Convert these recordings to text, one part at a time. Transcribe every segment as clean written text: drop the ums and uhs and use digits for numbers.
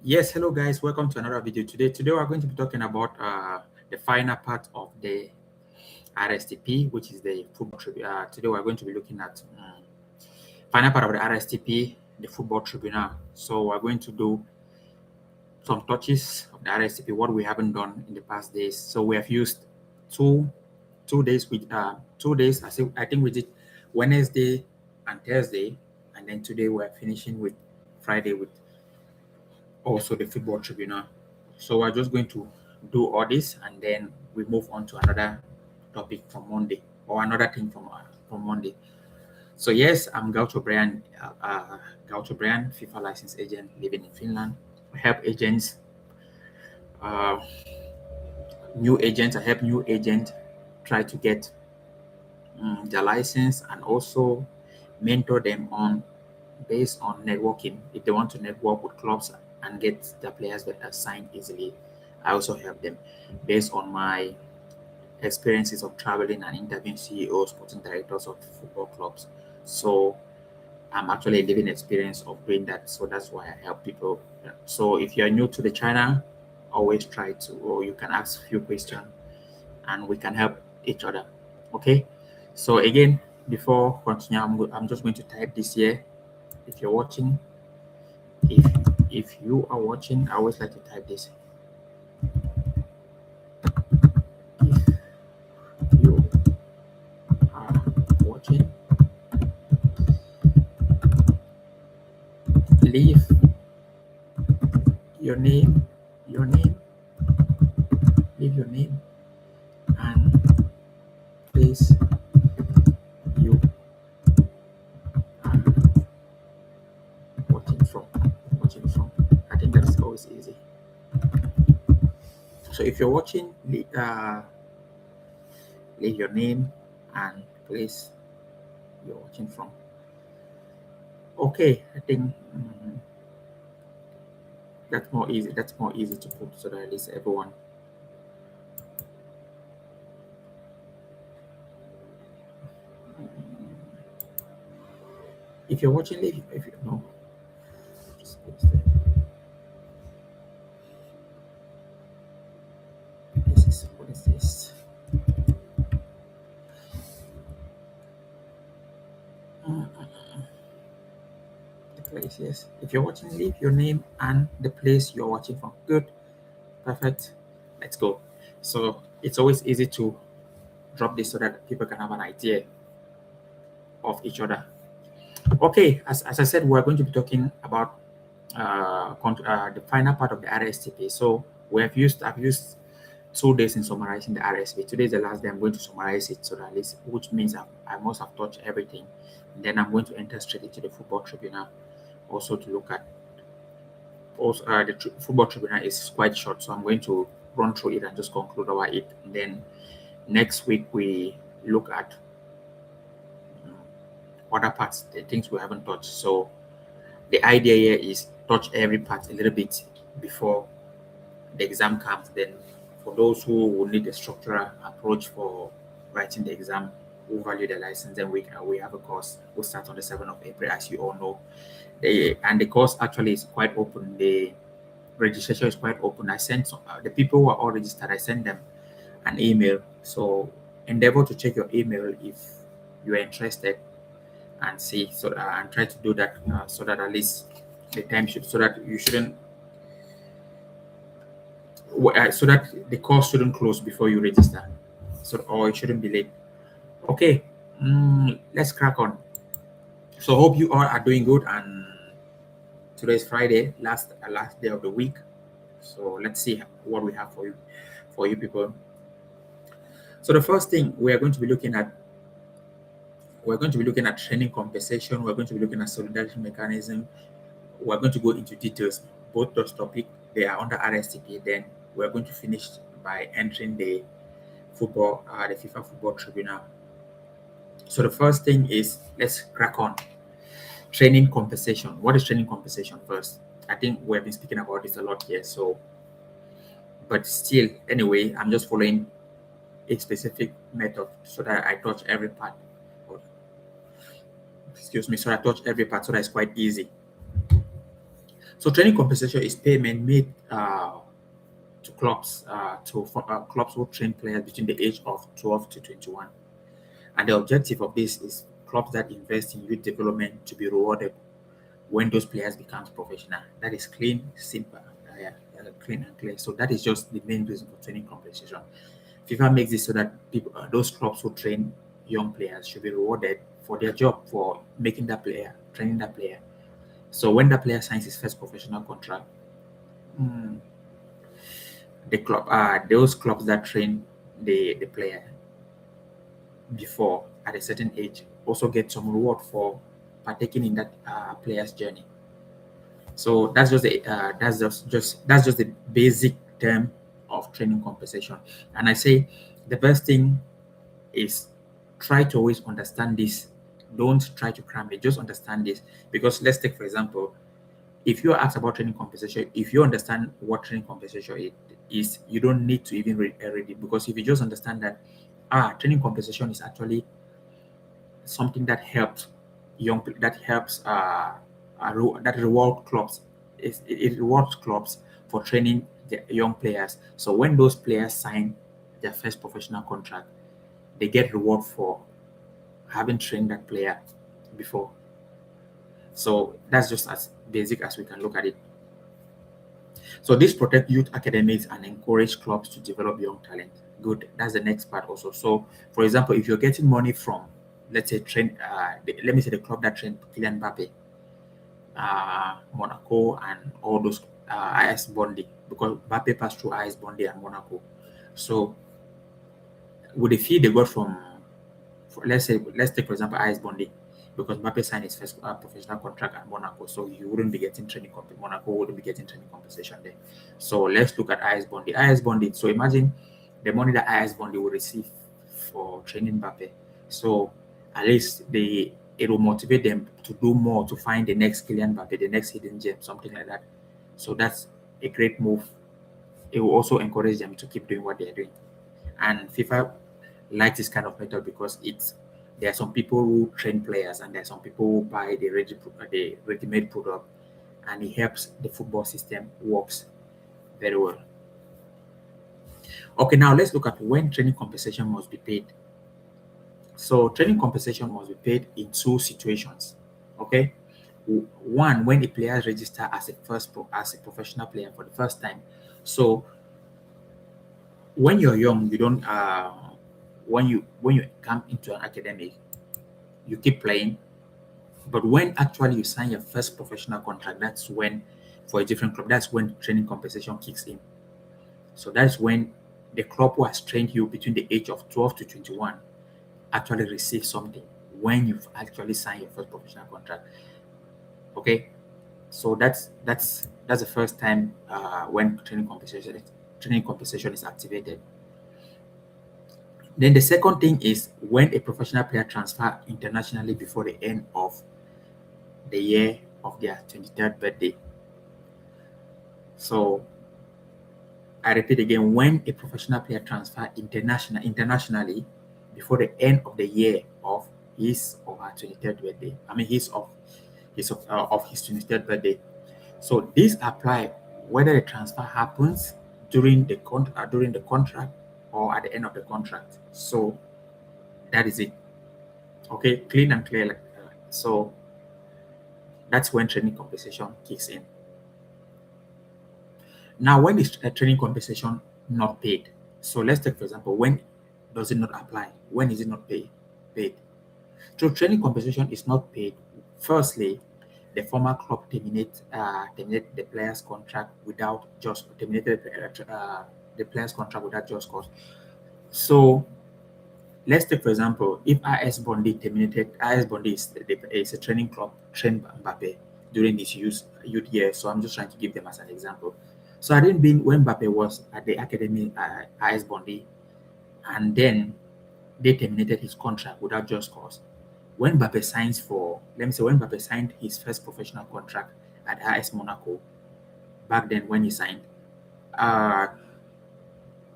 Yes, hello guys, welcome to another video. Today we're going to be talking about the final part of the RSTP, which is the football tribunal. Today we're going to be looking at final part of the RSTP, the football tribunal. So we're going to do some touches of the RSTP, what we haven't done in the past days. So we have used two days with 2 days. I think we did Wednesday and Thursday, and then today we're finishing with Friday with also the football tribunal. So we're just going to do all this and then we move on to another topic from Monday or another thing from Monday. So yes, I'm Gaucho Brian, FIFA license agent living in Finland. I help agents, uh, new agents. I help new agents try to get their license and also mentor them on based on networking. If they want to network with clubs and get their players that signed easily, I also help them based on my experiences of traveling and interviewing CEOs, sporting directors of football clubs. So I'm actually a living experience of doing that. So that's why I help people. So if you're new to the channel, always try to, or you can ask a few questions and we can help each other. Okay. So again, before continue, I'm just going to type this here. If you're watching, if if you are watching, I always like to type this. If you are watching, leave your name, leave your name, and place you are watching from. Watching from. I think that's always easy. So if you're watching, leave your name and place you're watching from. Okay, I think that's more easy. That's more easy to put so that at least everyone. If you're watching, leave. If you know, just paste it. This is what is this? The place, yes. If you're watching, leave your name and the place you're watching from. Good, perfect. Let's go. So it's always easy to drop this so that people can have an idea of each other. Okay, as I said, we're going to be talking about the final part of the RSTP. So I've used 2 days in summarizing the RSTP. Today is the last day I'm going to summarize it, so that at least, which means I must have touched everything. And then I'm going to enter straight into the football tribunal, also to look at. Also, football tribunal is quite short, so I'm going to run through it and just conclude about it. And then next week we look at other parts, the things we haven't touched. So the idea here is touch every part a little bit before the exam comes. Then for those who will need a structural approach for writing the exam, who value the license, then we have a course. We'll start on the 7th of April, as you all know. And the course actually is quite open. The registration is quite open. I sent the people who are all registered, I sent them an email. So endeavor to check your email if you are interested and see. So and try to do that so that at least the time should, so that you shouldn't so that the course shouldn't close before you register, so or it shouldn't be late. Okay, let's crack on. So hope you all are doing good, and today is Friday, last day of the week. So let's see what we have for you people. So the first thing we are going to be looking at, training compensation. We're going to be looking at solidarity mechanism. We're going to go into details. Both those topics, they are under RSTP. Then we're going to finish by entering the FIFA Football Tribunal. So the first thing is, let's crack on. Training compensation. What is training compensation first? I think we have been speaking about this a lot here. So, but still, anyway, I'm just following a specific method so that I touch every part. Excuse me, so I touch every part so that it's quite easy. So training compensation is payment made to clubs clubs who train players between the age of 12 to 21. And the objective of this is clubs that invest in youth development to be rewarded when those players becomes professional. That is clean, simple, clean and clear. So that is just the main reason for training compensation. FIFA makes it so that people, those clubs who train young players should be rewarded for their job for making that player, training that player. So when that player signs his first professional contract, mm, the club, those clubs that train the player before at a certain age also get some reward for partaking in that player's journey. So that's just the basic term of training compensation. And I say the best thing is try to always understand this. Don't try to cram it. Just understand this. Because let's take for example, if you're asked about training compensation, if you understand what training compensation is, you don't need to even read it. Because if you just understand that training compensation is actually something that helps that helps that reward clubs. It rewards clubs for training the young players. So when those players sign their first professional contract, they get reward for having trained that player before. So that's just as basic as we can look at it. So this protect youth academics and encourage clubs to develop young talent. Good. That's the next part also. So, for example, if you're getting money from, let's say, let me say the club that trained Kylian Mbappe, Monaco, and all those IS Bondi, because Mbappe passed through IS Bondi and Monaco. So, with the fee they got from, let's take for example IS Bondi, because Mbappe signed his first professional contract at Monaco, so you wouldn't be getting training Monaco wouldn't be getting training compensation there. So let's look at IS Bondi. IS Bondi. So imagine the money that IS Bondi will receive for training Mbappe. So at least it will motivate them to do more to find the next Kylian Mbappe, the next hidden gem, something like that. So that's a great move. It will also encourage them to keep doing what they're doing. And FIFA likes this kind of method because there are some people who train players and there are some people who buy the ready-made product, and it helps the football system works very well. Okay, now let's look at when training compensation must be paid. So training compensation must be paid in two situations. Okay, one, when a player register as a professional player for the first time. So when you're young, you don't when you come into an academic, you keep playing. But when actually you sign your first professional contract, that's when, for a different club, that's when training compensation kicks in. So that's when the club who has trained you between the age of 12 to 21 actually receives something when you've actually signed your first professional contract. Okay, so that's the first time when training compensation is activated. Then the second thing is when a professional player transfer internationally before the end of the year of their 23rd birthday. So I repeat again, when a professional player transfer internationally before the end of the year of his or her 23rd birthday. I mean of his 23rd birthday. So this apply whether the transfer happens during the contract or at the end of the contract. So that is it. Okay, clean and clear. So that's when training compensation kicks in. Now, when is a training compensation not paid? So let's take, for example, when does it not apply? When is it not paid? So training compensation is not paid. Firstly, the former club terminate the player's contract without just terminated the player's contract without just cause. So let's take, for example, if IS Bondi is a training club trained Mbappe during his youth year. So I'm just trying to give them as an example. So I didn't mean when Mbappe was at the academy IS Bondi, and then they terminated his contract without just cause. When Mbappe signs for, let me say, when Mbappe signed his first professional contract at AS Monaco, back then when he signed,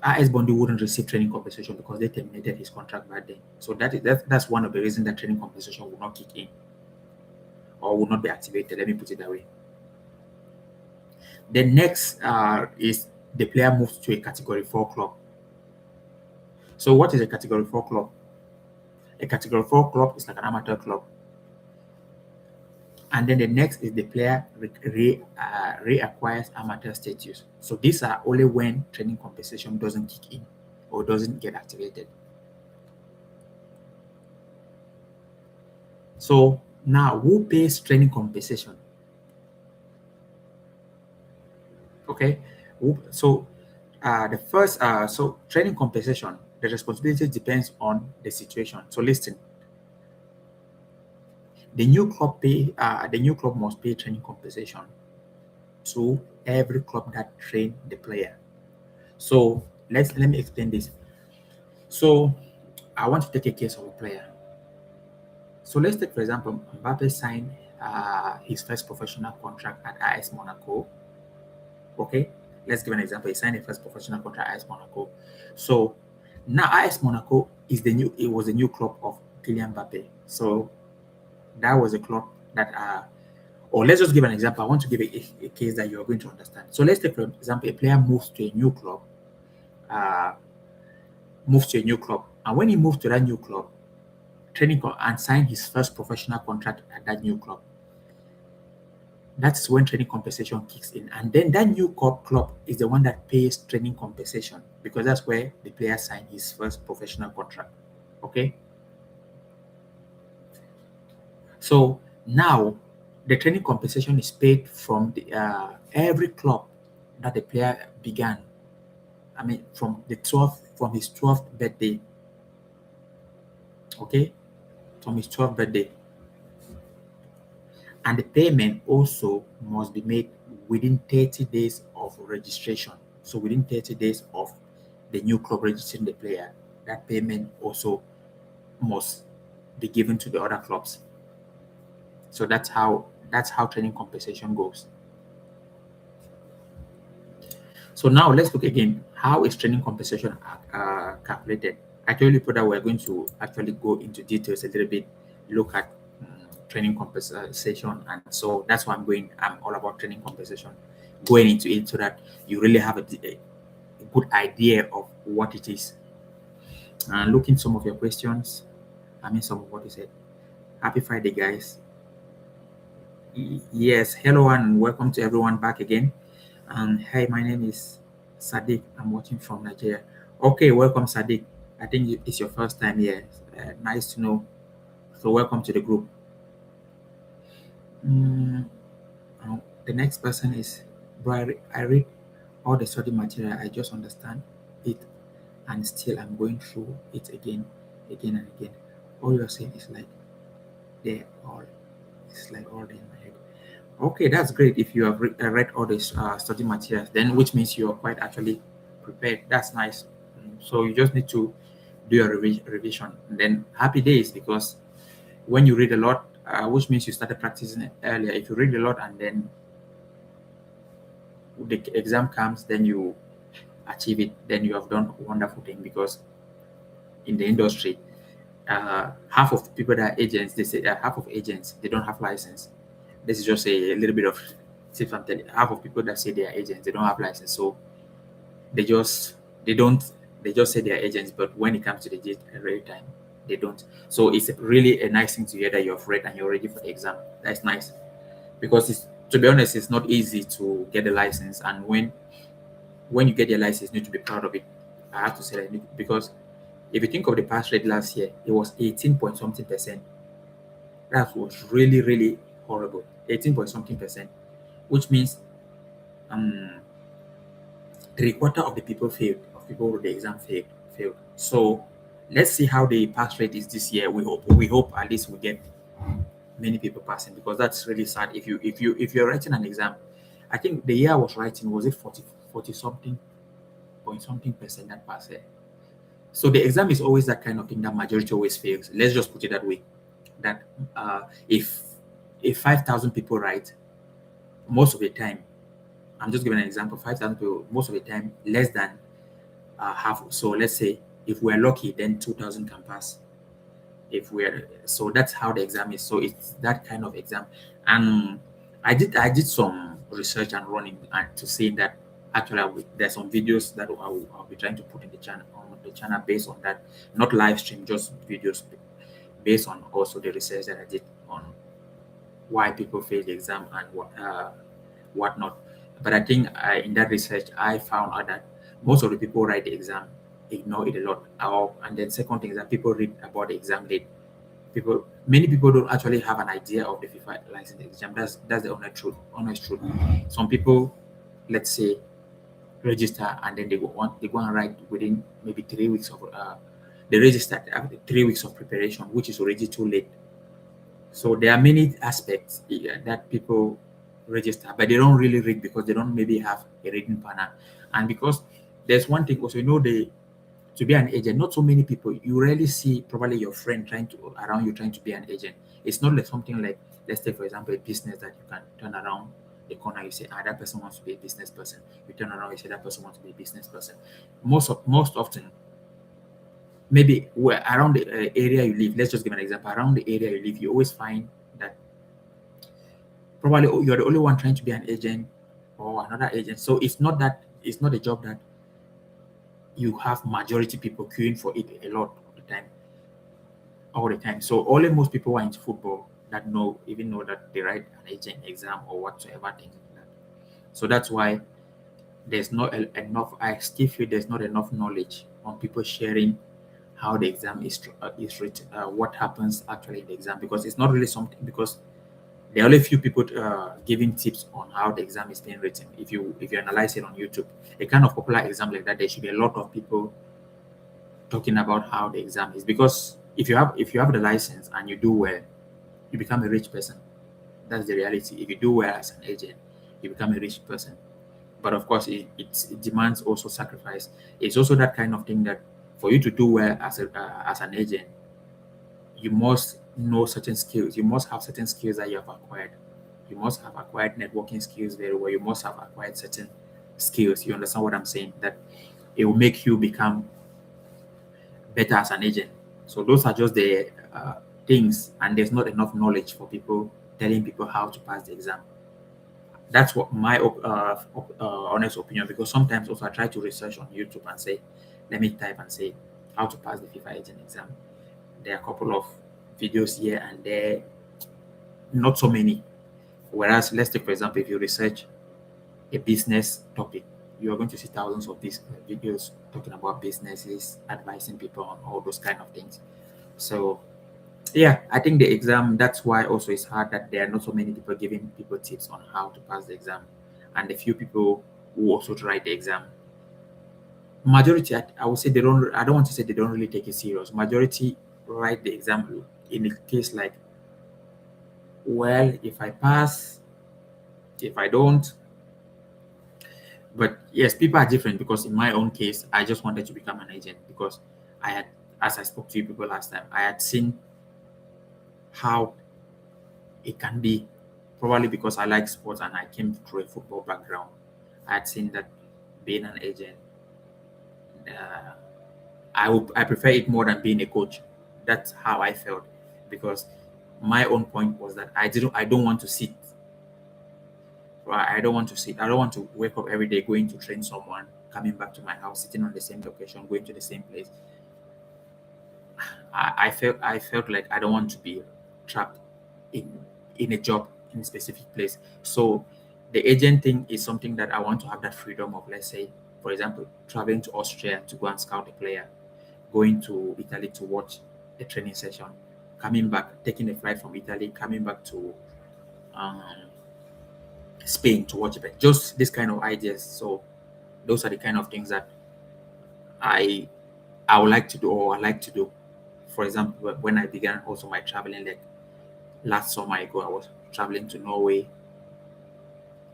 AS Bondi wouldn't receive training compensation because they terminated his contract back then. So that's one of the reasons that training compensation will not kick in or will not be activated. Let me put it that way. The next is the player moves to a Category 4 club. So what is a Category 4 club? A Category 4 club is like an amateur club. And then the next is the player reacquires amateur status. So these are only when training compensation doesn't kick in or doesn't get activated. So now, who pays training compensation? Okay, so the first, so training compensation, the responsibility depends on the situation. So listen, the new club must pay training compensation to every club that trained the player. So let me explain this. So I want to take a case of a player. So let's take, for example, Mbappe signed his first professional contract at AS Monaco. Okay, let's give an example. He signed a first professional contract at AS Monaco. So now AS Monaco is it was a new club of Kylian Mbappe. So that was a club that or let's just give an example. I want to give a case that you are going to understand. So let's take, for example, a player moves to a new club, and when he moved to that new club, and signed his first professional contract at that new club. That's when training compensation kicks in, and then that new club is the one that pays training compensation because that's where the player signed his first professional contract. Okay. So now the training compensation is paid from the every club that the player began. I mean, from his 12th birthday. Okay, from his 12th birthday. And the payment also must be made within 30 days of registration. So within 30 days of the new club registering the player, that payment also must be given to the other clubs. So that's how training compensation goes. So now let's look again. How is training compensation calculated? I told you that we're going to actually go into details a little bit, look at training compensation, and so that's why I'm all about training compensation, going into it so that you really have a good idea of what it is. And looking some of your questions, some of what you said. Happy Friday, guys. Yes, hello and welcome to everyone back again. Hey, my name is Sadiq. I'm watching from Nigeria. Okay, welcome, Sadiq. I think it's your first time here. Nice to know. So welcome to the group. The next person is, bro, I read all the study material. I just understand it, and still I'm going through it again and again. All you're saying is like it's like all in my head. Okay, that's great. If you have read all this study materials, then which means you're quite actually prepared. That's nice. So you just need to do your revision. And then happy days, because when you read a lot, which means you started practicing it earlier. If you read a lot and then the exam comes, then you achieve it, then you have done a wonderful thing, because in the industry, half of the people that are agents, they say half of agents, they don't have license. This is just a little bit of tips I'm telling. Half of people that say they are agents, they don't have license, so they just say they are agents, but when it comes to the real time, they don't. So it's really a nice thing to hear that you've read and you're ready for the exam. That's nice, because to be honest, it's not easy to get a license, and when you get your license, you need to be proud of it. I have to say that, because if you think of the pass rate last year, it was 18 point something percent. That was really, really horrible. 18 point something percent, which means 3/4 of the people failed, of people who wrote the exam failed. So let's see how the pass rate is this year. We hope at least we get many people passing, because that's really sad. If you're writing an exam, I think the year I was writing, was it 40 something point something percent that pass it. So the exam is always that kind of thing that majority always fails. Let's just put it that way. That if 5,000 people write, most of the time, I'm just giving an example, 5,000 people, most of the time, less than half. So let's say if we're lucky, then 2,000 can pass. So that's how the exam is. So it's that kind of exam. And I did some research and running and to see that actually there's some videos that I'll be trying to put in the channel on the channel based on that, not live stream, just videos based on also the research that I did on why people fail the exam and whatnot. But I think in that research I found out that most of the people write the exam ignore it a lot. And then second thing is that people read about the exam late. Many people don't actually have an idea of the FIFA license exam. That's the honest truth. Some people, let's say, register and then they go and write within maybe 3 weeks of they register after 3 weeks of preparation, which is already too late. So there are many aspects that people register, but they don't really read because they don't maybe have a reading partner. And because there's one thing also, to be an agent, not so many people, you rarely see probably your friend trying to around you trying to be an agent. It's not like something like, let's take for example a business that you can turn around the corner, you say, that person wants to be a business person. You turn around, you say that person wants to be a business person. Most often, maybe where around the area you live, let's just give an example. Around the area you live, you always find that probably you're the only one trying to be an agent or another agent. So it's not a job that you have majority people queuing for it a lot of the time, all the time. So only most people who are into football that even know that they write an agent exam or whatsoever thing like that. So that's why there's not enough. I still feel there's not enough knowledge on people sharing how the exam is written, what happens actually in the exam, because it's not really something, because there are only few people giving tips on how the exam is being written. If you analyze it on YouTube, a kind of popular exam like that, there should be a lot of people talking about how the exam is, because if you have the license and you do well, you become a rich person. That's the reality. If you do well as an agent, you become a rich person. But of course, it demands also sacrifice. It's also that kind of thing that for you to do well as an agent, you must know certain skills. You must have certain skills that you have acquired. You must have acquired networking skills very well. You must have acquired certain skills. You understand what I'm saying? That it will make you become better as an agent. So those are just the things, and there's not enough knowledge for people telling people how to pass the exam. That's what my honest opinion. Because sometimes also I try to research on YouTube and say, let me type and say how to pass the FIFA agent exam. There are a couple of videos here and there, not so many. Whereas, let's take for example, if you research a business topic, you are going to see thousands of these videos talking about businesses, advising people on all those kind of things. So yeah, I think the exam, that's why also it's hard that there are not so many people giving people tips on how to pass the exam. And the few people who also write the exam, majority, I would say they don't, I don't want to say they don't really take it serious. Majority write the exam in a case like, well, if I pass, if I don't. But yes, people are different, because in my own case, I just wanted to become an agent because I had, as I spoke to you people last time, I had seen how it can be, probably because I like sports and I came through a football background. I had seen that being an agent, uh, I prefer it more than being a coach. That's how I felt, because my own point was that I don't want to sit. I don't want to sit. I don't want to wake up every day going to train someone, coming back to my house, sitting on the same location, going to the same place. I felt like I don't want to be trapped in a job in a specific place. So the agent thing is something that I want to have that freedom of, let's say, for example, traveling to Austria to go and scout a player, going to Italy to watch a training session, coming back, taking a flight from Italy, coming back to um, Spain to watch it. Just this kind of ideas. So those are the kind of things that I I would like to do, or I like to do. For example, when I began also my traveling, like last summer ago, I was traveling to Norway,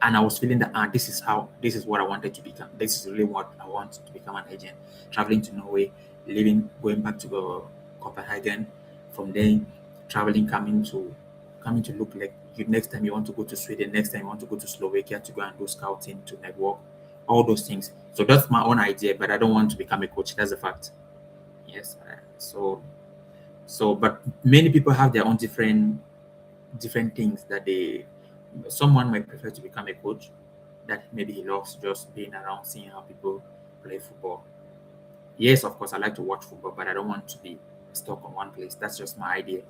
and I was feeling that this is what I wanted to become. This is really what I want to become, an agent. Traveling to Norway, going back to Copenhagen, from there traveling, coming to look like you. Next time you want to go to Sweden, next time you want to go to Slovakia to go and do scouting, to network, all those things. So that's my own idea, but I don't want to become a coach. That's a fact. Yes. But many people have their own different things that they Someone might prefer to become a coach, that maybe he loves just being around, seeing how people play football. Yes, of course, I like to watch football, but I don't want to be stuck on one place. That's just my idea.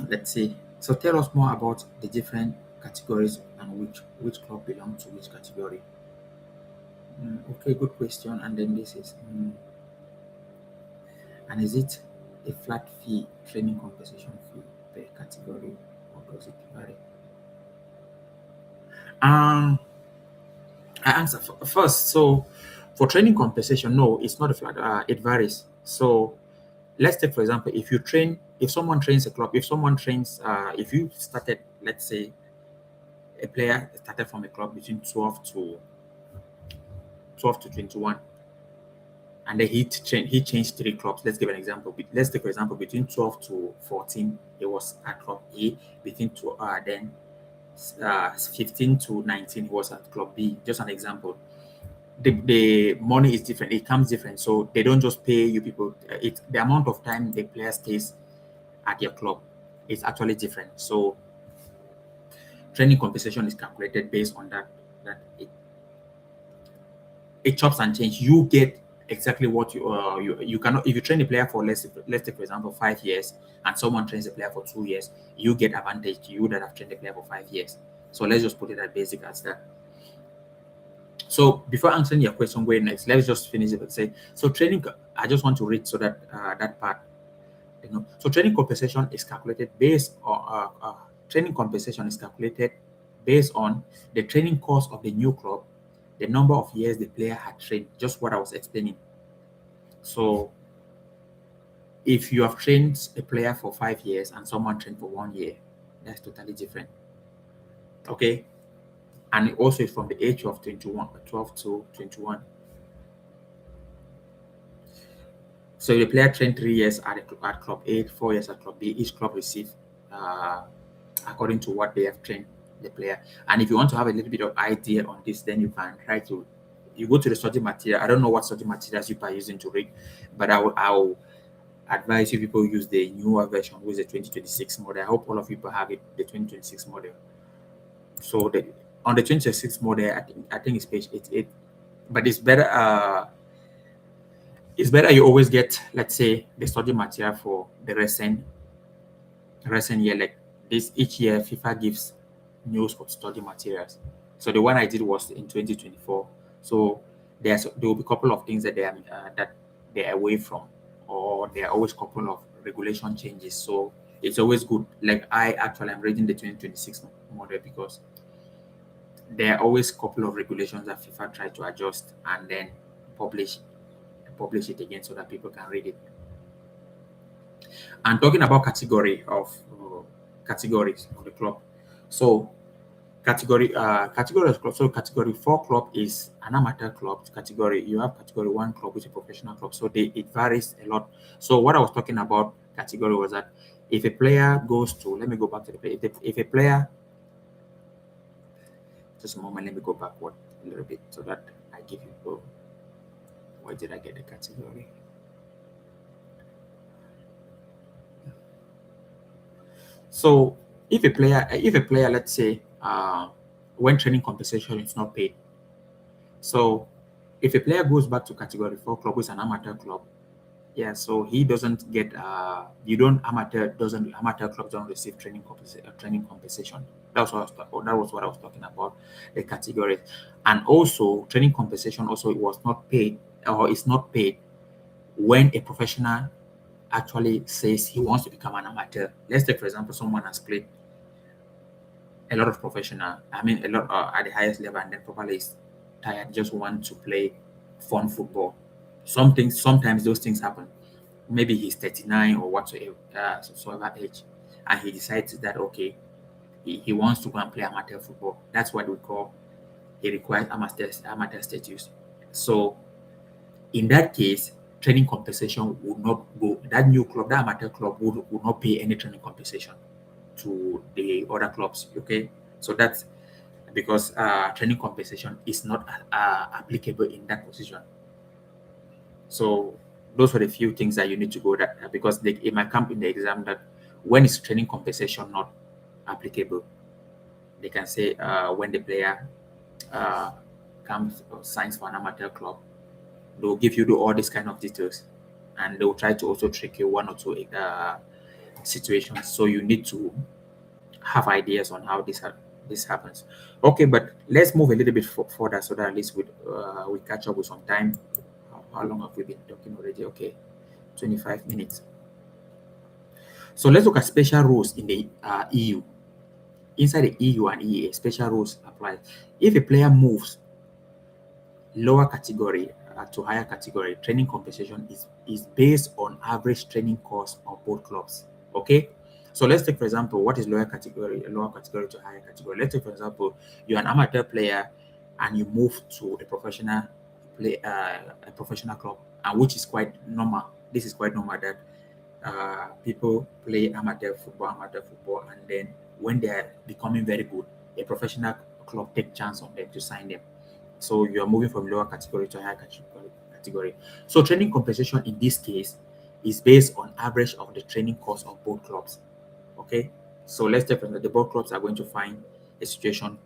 Let's see. So tell us more about the different categories and which club belongs to which category. Okay, good question. And then this is, and is it a flat fee, training compensation fee per category, or does it vary? Um, I answer first. So for training compensation, no, it's not a flat. It varies. So let's take, for example, if someone trains a club, if you started, let's say, a player started from a club between 12 to 21, and then he changed three clubs. Let's give an example. Let's take, for example, between 12 to 14, he was at club A. Between then 15 to 19, he was at club B. Just an example. The money is different. It comes different. So they don't just pay you people. The amount of time the player stays at your club is actually different. So training compensation is calculated based on that it chops and change. You get exactly what you cannot. If you train a player for, let's take, for example, 5 years, and someone trains a player for 2 years, you get advantage to you that have trained a player for 5 years. So let's just put it as basic as that. So before answering your question, going next, let's just finish it and say, so training, I just want to read so that that part, so training compensation is calculated based on training compensation is calculated based on the training course of the new club, the number of years the player had trained, just what I was explaining. So if you have trained a player for 5 years and someone trained for 1 year, that's totally different. Okay. And also from the age of 12 to 21. So the player trained 3 years at club A, 4 years at club B. Each club receives according to what they have trained the player. And if you want to have a little bit of idea on this, then you can you go to the study material. I don't know what study materials you are using to read, but I'll advise you people use the newer version, which is the 2026 model. I hope all of you have it, the 2026 model. So on the 2026 model, I think it's page 88, but it's better. It's better you always get, let's say, the study material for the recent year. Like this, each year FIFA gives news for study materials. So the one I did was in 2024. So there will be a couple of things that they're away from, or there are always a couple of regulation changes. So it's always good. Like I actually am reading the 2026 model because there are always a couple of regulations that FIFA try to adjust and then publish it again so that people can read it. And talking about categories of the club. So category of club. So category 4 club is an amateur club. You have category 1 club, which is a professional club. So it varies a lot. So what I was talking about category was that if a player goes to, let me go back to the play. If a player, just a moment, let me go backward a little bit so that I give you. Where did I get the category? So if a player, let's say, when training compensation is not paid, so if a player goes back to category 4 club, which is an amateur club, yeah, so he doesn't get amateur clubs don't receive training compensation. That was what I was talking about, the categories. And also training compensation also it was not paid, or it's not paid when a professional actually says he wants to become an amateur. Let's take, for example, someone has played a lot of professional, a lot at the highest level, and then probably is tired, just want to play fun football. Sometimes those things happen. Maybe he's 39 or whatsoever age, and he decides that okay, he wants to go and play amateur football. That's what we call, he requires amateur status. So in that case, training compensation would not go. That new club, that amateur club, would not pay any training compensation to the other clubs. Okay, so that's because training compensation is not applicable in that position. So those were the few things that you need to go that because it might come in the exam that when is training compensation not applicable. They can say when the player comes or signs for an amateur club, they'll give you all these kind of details, and they'll try to also trick you one or two situations. So you need to have ideas on how this happens. Okay, but let's move a little bit further so that at least we catch up with some time. How long have we been talking already? Okay, 25 minutes. So let's look at special rules in the EU. Inside the EU and EA, special rules apply. If a player moves lower category to higher category, training compensation is based on average training cost of both clubs. Okay, so let's take for example, what is lower category to higher category. Let's take for example, you're an amateur player and you move to a professional club, and which is quite normal. This is quite normal that people play amateur football, and then when they are becoming very good, a professional club take chance on them to sign them. So you are moving from lower category to higher category. So training compensation in this case is based on average of the training cost of both clubs. Okay, so let's take the both clubs are going to find a situation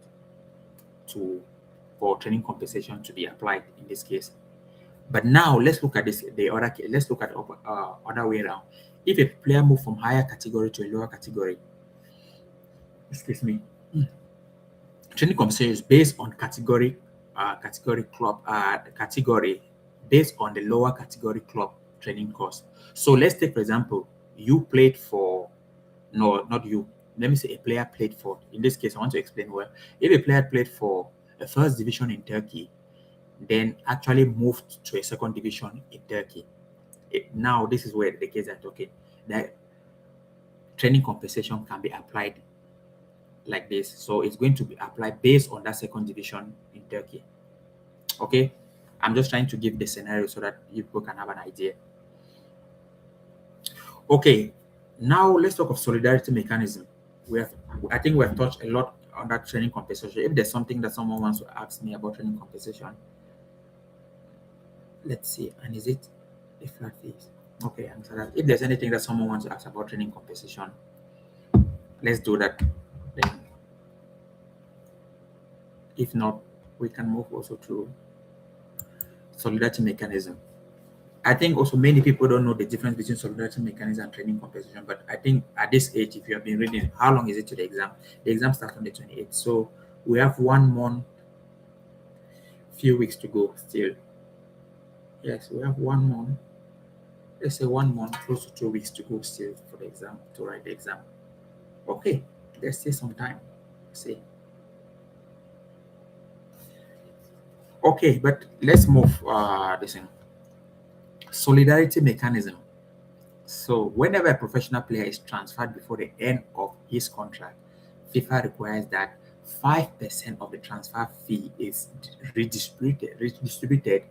for training compensation to be applied in this case. But now let's look at this the other case. Let's look at other way around. If a player move from higher category to a lower category, excuse me, training compensation is based on category based on the lower category club training cost. So let's take for example, you played for not you. Let me say a player played for. In this case, I want to explain well. If a player played for a first division in Turkey, then actually moved to a second division in Turkey. Now this is where the case are talking that training compensation can be applied like this. So it's going to be applied based on that second division in Turkey. Okay, I'm just trying to give the scenario so that people can have an idea. Okay, now let's talk of solidarity mechanism. I think we have touched a lot on that training compensation. If there's something that someone wants to ask me about training compensation, let's see. And is it a flat fees? Okay, answer that. If there's anything that someone wants to ask about training compensation, let's do that. Then, if not, we can move also to solidarity mechanism. I think also many people don't know the difference between solidarity mechanism and training compensation. But I think at this age, if you have been reading, how long is it to the exam? The exam starts on the 28th. So we have 1 month, few weeks to go still. Yes, we have 1 month. Let's say 1 month, close to 2 weeks to go still for the exam, to write the exam. Okay, there's still some time. Let's see. Okay, but let's move this thing. Solidarity mechanism. So whenever a professional player is transferred before the end of his contract, FIFA requires that 5% of the transfer fee is redistributed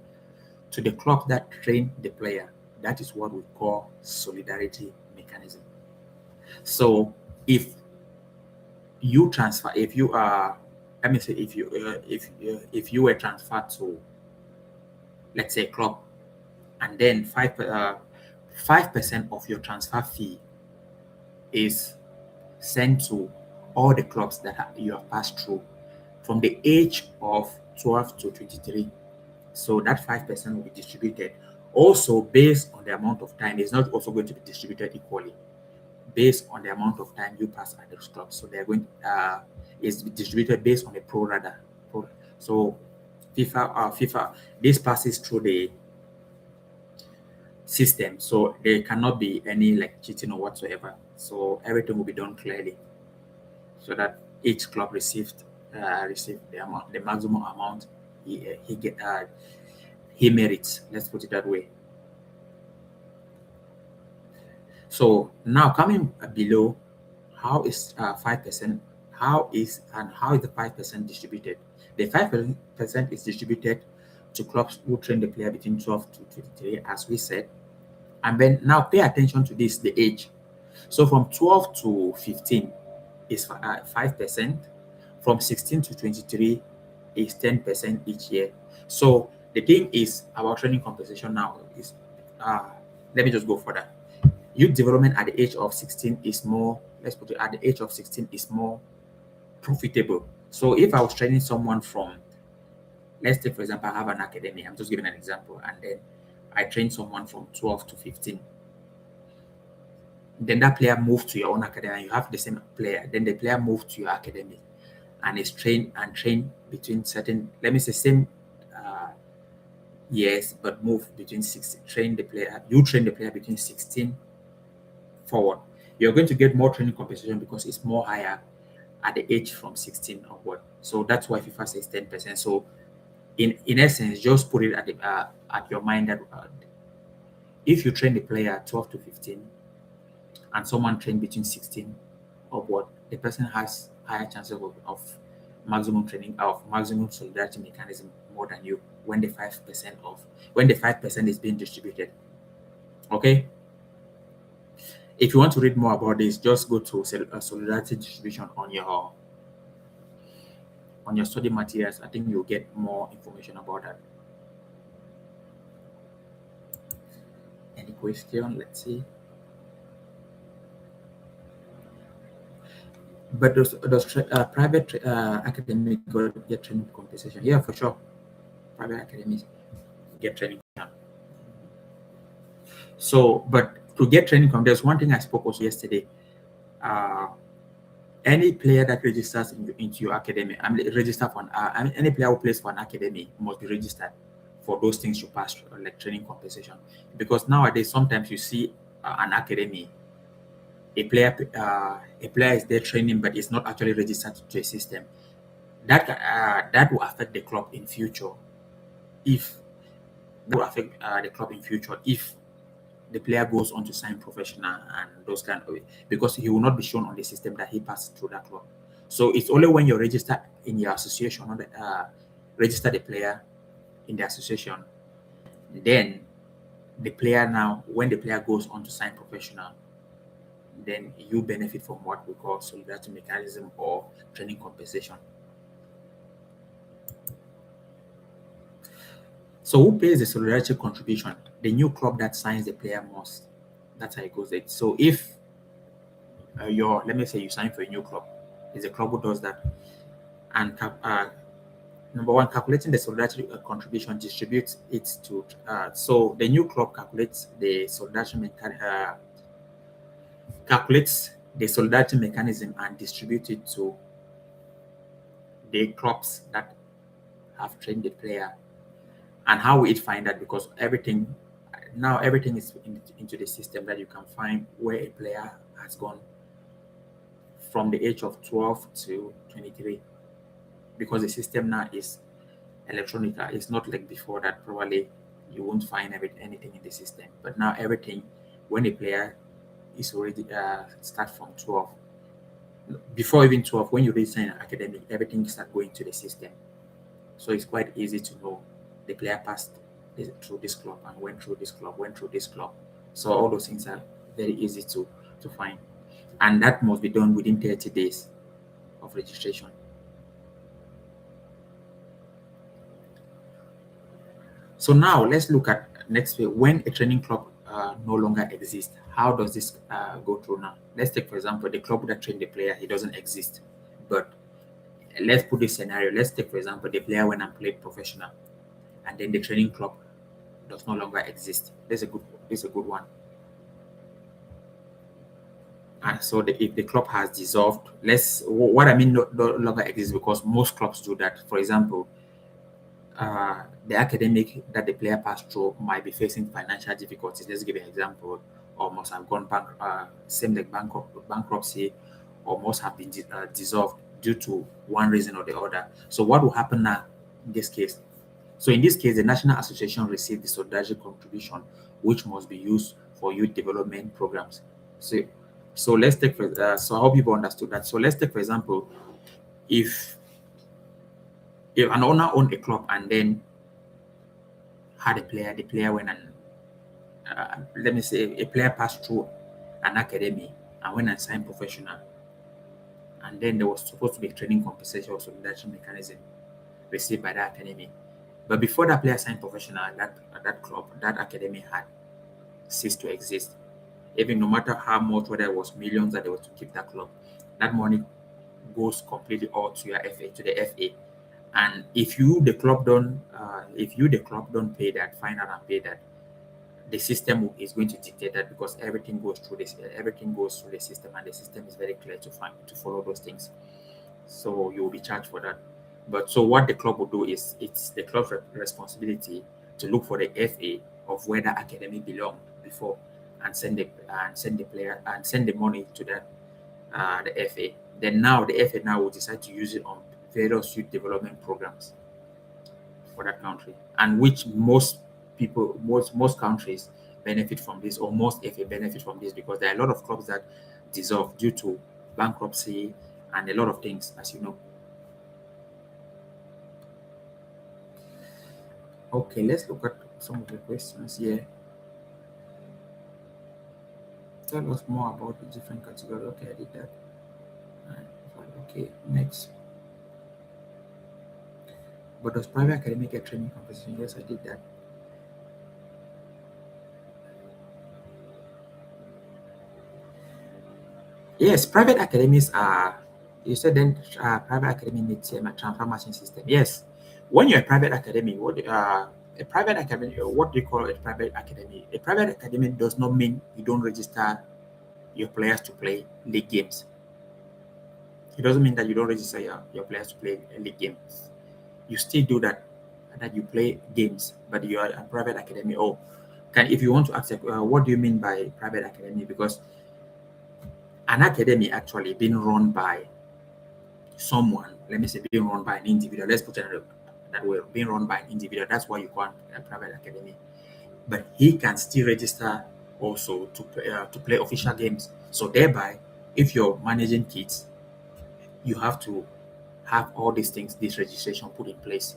to the club that trained the player. That is what we call solidarity mechanism. So if you transfer, if you are, let me say, if you were transferred to, let's say, a club, and then 5% of your transfer fee is sent to all the clubs that you have passed through from the age of 12 to 23. So that 5% will be distributed also based on the amount of time. It's not also going to be distributed equally based on the amount of time you pass at those clubs. So they're going is distributed based on a pro rata. So FIFA this passes through the system, so there cannot be any like cheating or whatsoever. So everything will be done clearly, so that each club received the maximum amount he merits. Let's put it that way. So now coming below, how is 5%? How is the 5% distributed? The 5% is distributed to clubs who train the player between 12 to 23, as we said. And then now pay attention to this, the age. So from 12 to 15 is 5%. From 16 to 23 is 10% each year. So the thing is about training compensation now is, let me just go further. Youth development at the age of 16 is more let's put it at the age of 16 is more profitable. So if I was training someone from, let's take for example, I have an academy, I'm just giving an example, and then I train someone from 12 to 15. Then that player moves to your own academy, and you have the same player. Then the player moves to your academy and is trained between certain, let me say, same years, but move between 16. You train the player between 16 forward. You're going to get more training compensation because it's more higher at the age from 16 upward. So that's why FIFA says 10%. So in essence, just put it at your mind that if you train the player 12 to 15 and someone trained between 16 upward, the person has higher chances of maximum training, of maximum solidarity mechanism more than you when the 5% is being distributed. Okay. If you want to read more about this, just go to solidarity distribution on your study materials. I think you'll get more information about that. Any question? Let's see. But does private academic get training compensation? Yeah, for sure. Private academies get training. So, but to get training there's one thing I spoke also yesterday. Any player that registers into your academy, register for any player who plays for an academy must be registered for those things you pass, like training compensation. Because nowadays, sometimes you see an academy, a player is there training, but it's not actually registered to a system. That will affect the club in future. If the player goes on to sign professional and those kind of, because he will not be shown on the system that he passed through that club. So it's only when you're registered in your association, register the player in the association, then the player now, when the player goes on to sign professional, then you benefit from what we call solidarity mechanism or training compensation. So who pays the solidarity contribution? The new club that signs the player must. That's how it goes. So if let me say you sign for a new club, it's a club who does that. And number one, calculating the solidarity contribution distributes it to. So the new club calculates the solidarity mechanism and distributes it to the clubs that have trained the player. And how will it find that? Because everything is into the system that you can find where a player has gone from the age of 12 to 23, because the system now is electronic. It's not like before that probably you won't find anything in the system. But now everything, when a player is already start from 12, before even 12, when you register in an academy, everything start going to the system. So it's quite easy to know the player passed through this club and went through this club. So all those things are very easy to find. And that must be done within 30 days of registration. So now let's look at next way, when a training club no longer exists. How does this go through now? Let's take, for example, the club that trained the player, he doesn't exist. But let's put this scenario. Let's take, for example, the player went and played professional, and then the training club does no longer exist. This is a good one. And so if the club has dissolved, what I mean no longer exists, because most clubs do that. For example, the academic that the player passed through might be facing financial difficulties. Let's give an example, or must have gone bankruptcy, or must have been dissolved due to one reason or the other. So what will happen now in this case? So in this case, the National Association received the solidarity contribution, which must be used for youth development programs. So let's take, so I hope you've understood that. So let's take, for example, if an owner owned a club and then had a player, the player went and, let me say, a player passed through an academy and went and signed professional. And then there was supposed to be training compensation or solidarity mechanism received by the academy. But before that player signed professional, that club, that academy had ceased to exist. even no matter how much, whether it was millions that they were to keep that club, that money goes completely all to your FA, to the FA. And if you the club don't pay that, find out and pay that, the system is going to dictate that, because everything goes through this, everything goes through the system, and the system is very clear to find to follow those things. So you will be charged for that. But so what the club will do is, it's the club's responsibility to look for the FA of where the academy belonged before, and send the player and send the money to that the FA. Then now the FA now will decide to use it on various youth development programs for that country, and which most people, most countries benefit from this, or most FA benefit from this, because there are a lot of clubs that dissolve due to bankruptcy and a lot of things, as you know. Okay, let's look at some of the questions here. Tell us more about the different categories. Okay, I did that. Okay, next. But does private academic get training compensation? Yes, I did that. Yes, private academies are. You said then private academy needs a transfer matching system. Yes, when you're a private academy, a private academy, what do you call a private academy? A private academy does not mean you don't register your players to play league games. It doesn't mean that you don't register your players to play league games. You still do that, that you play games, but you are a private academy. Or can, if you want to ask, what do you mean by private academy? Because an academy actually being run by someone, let me say, being run by an individual. Let's put it that way, being run by an individual. That's why you call it a private academy. But he can still register also to play official games. So thereby, if you're managing kids, you have to have all these things, this registration put in place.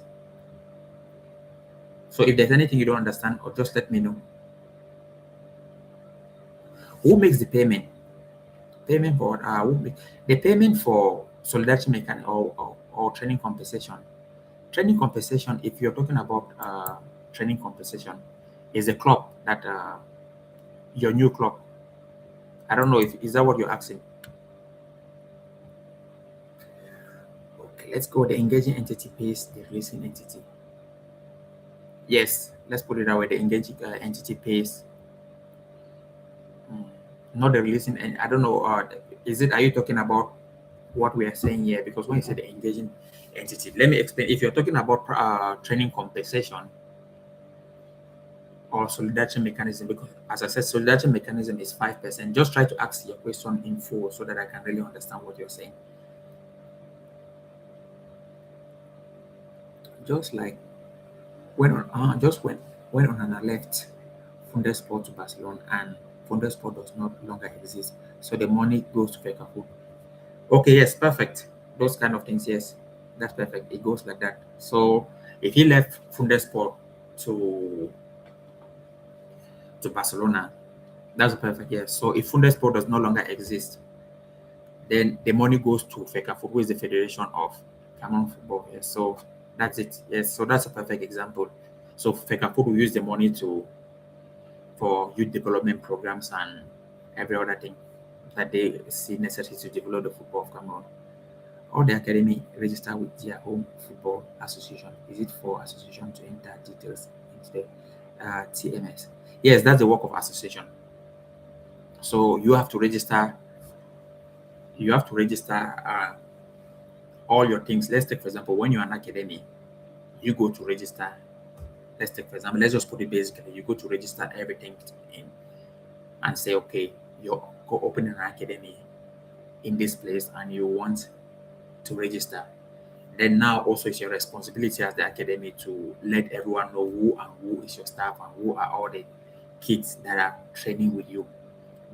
So if there's anything you don't understand, or just let me know. Who makes the payment? Payment for the payment for solidarity mechanic, or training compensation. Training compensation, if you're talking about training compensation, is a club that your new club. I don't know if is that what you're asking. Okay, let's go. The engaging entity pays the releasing entity. Yes, let's put it that way. The engaging entity pays, not the releasing. And I don't know. Is it? Are you talking about what we are saying here? Because when you say the engaging entity, let me explain. If you're talking about training compensation or solidarity mechanism, because as I said, solidarity mechanism is 5%. Just try to ask your question in full so that I can really understand what you're saying. Just like when on when Onana left Fundesport to Barcelona, and Fundesport does not longer exist, so the money goes to Fekafu. Okay, yes, perfect. Those kind of things, yes, that's perfect. It goes like that. So if he left Fundesport to Barcelona, that's perfect. Yes. So if Fundesport does no longer exist, then the money goes to Fekafu, who is the Federation of Cameroon Football. Yes. So that's it. Yes. So that's a perfect example. So Fekafu will use the money for youth development programs and every other thing that they see necessary to develop the football of Cameroon. Or the academy register with their own football association. Is it for association to enter details into the TMS? Yes, that's the work of association. So you have to register. You have to register all your things. Let's take for example, when you're an academy, you go to register. Let's take for example, let's just put it basically. You go to register everything in, and say, okay, you're opening an academy in this place, and you want to register. Then now also it's your responsibility as the academy to let everyone know who is your staff, and who are all the kids that are training with you.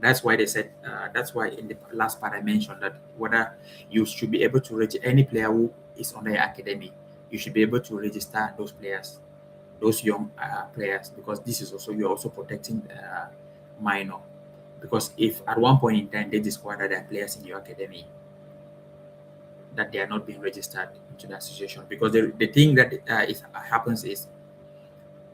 That's why they said, that's why in the last part I mentioned that whether you should be able to register any player who is on the academy, you should be able to register those players, those young players, because this is also, you're also protecting minor. Because if at one point in time they discover that there are players in your academy that they are not being registered into the association, because the thing that happens is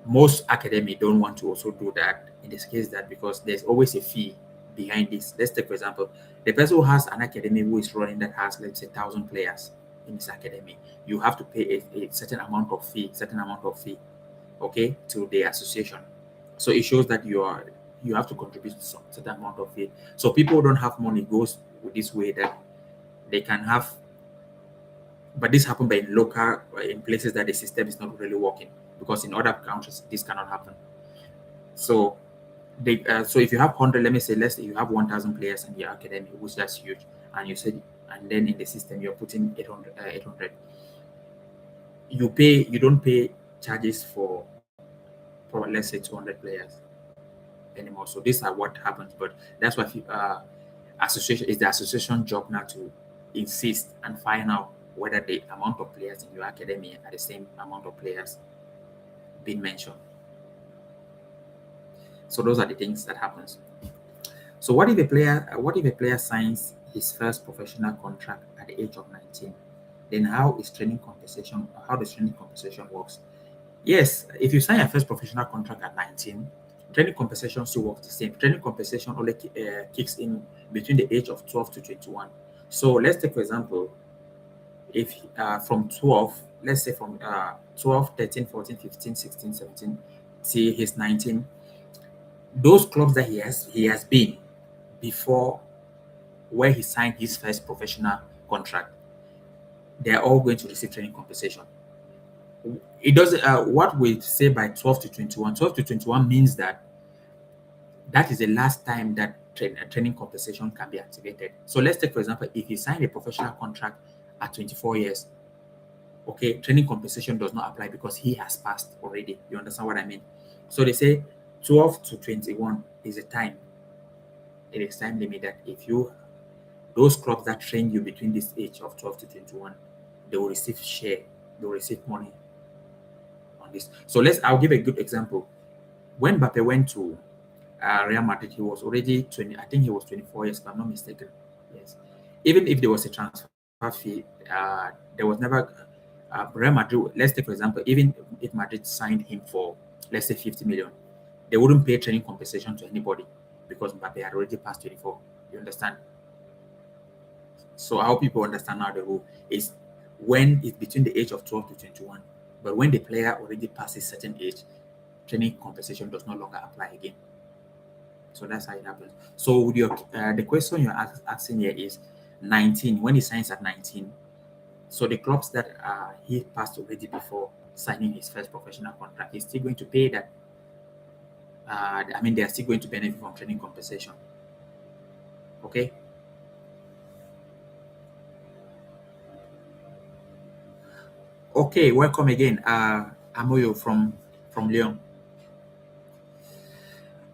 most academy don't want to also do that in this case, that because there's always a fee behind this. Let's take, for example, the person who has an academy who is running that has, let's say, 1,000 players in this academy. You have to pay a certain amount of fee, okay, to the association. So it shows that you have to contribute some certain amount of fee. So people who don't have money goes with this way that they can have, but this happens by in local, in places that the system is not really working, because in other countries this cannot happen. So so if you have 100, let me say, let's say you have 1,000 players in your academy, which that's huge, and you said, and then in the system you're putting 800. You don't pay charges for let's say 200 players anymore. So these are what happens, but that's why association is the association job now to insist and find out whether the amount of players in your academy are the same amount of players being mentioned. So those are the things that happens. So what if a player signs his first professional contract at the age of 19? Then how does training compensation works? Yes, if you sign your first professional contract at 19, training compensation still works the same. Training compensation only kicks in between the age of 12 to 21. So let's take, for example, if from 12, let's say from 12, 13, 14, 15, 16, 17, till he's 19, those clubs that he has been before where he signed his first professional contract, they are all going to receive training compensation. It doesn't what we say by 12 to 21. 12 to 21 means that is the last time that training compensation can be activated. So let's take, for example, if he signed a professional contract at 24 years, okay, training compensation does not apply because he has passed already. You understand what I mean? So they say 12 to 21 is a time. It is time limit that if those clubs that train you between this age of 12 to 21, they will receive share, they will receive money on this. So I'll give a good example. When Mbappe went to Real Madrid, he was already 20. I think he was 24 years, if I'm not mistaken. Yes. Even if there was a transfer fee, there was never Real Madrid. Let's take, for example, even if Madrid signed him for, let's say, 50 million, they wouldn't pay training compensation to anybody because Mbappe had already passed 24. You understand? So how people understand now the rule is when it's between the age of 12 to 21, but when the player already passes certain age, training compensation does no longer apply again. So that's how it happens. So with your the question you're asking here is 19. When he signs at 19, so the clubs that he passed already before signing his first professional contract, he's still going to pay that. I mean, they are still going to benefit from training compensation. Okay. Okay, welcome again, Amoyo from Lyon.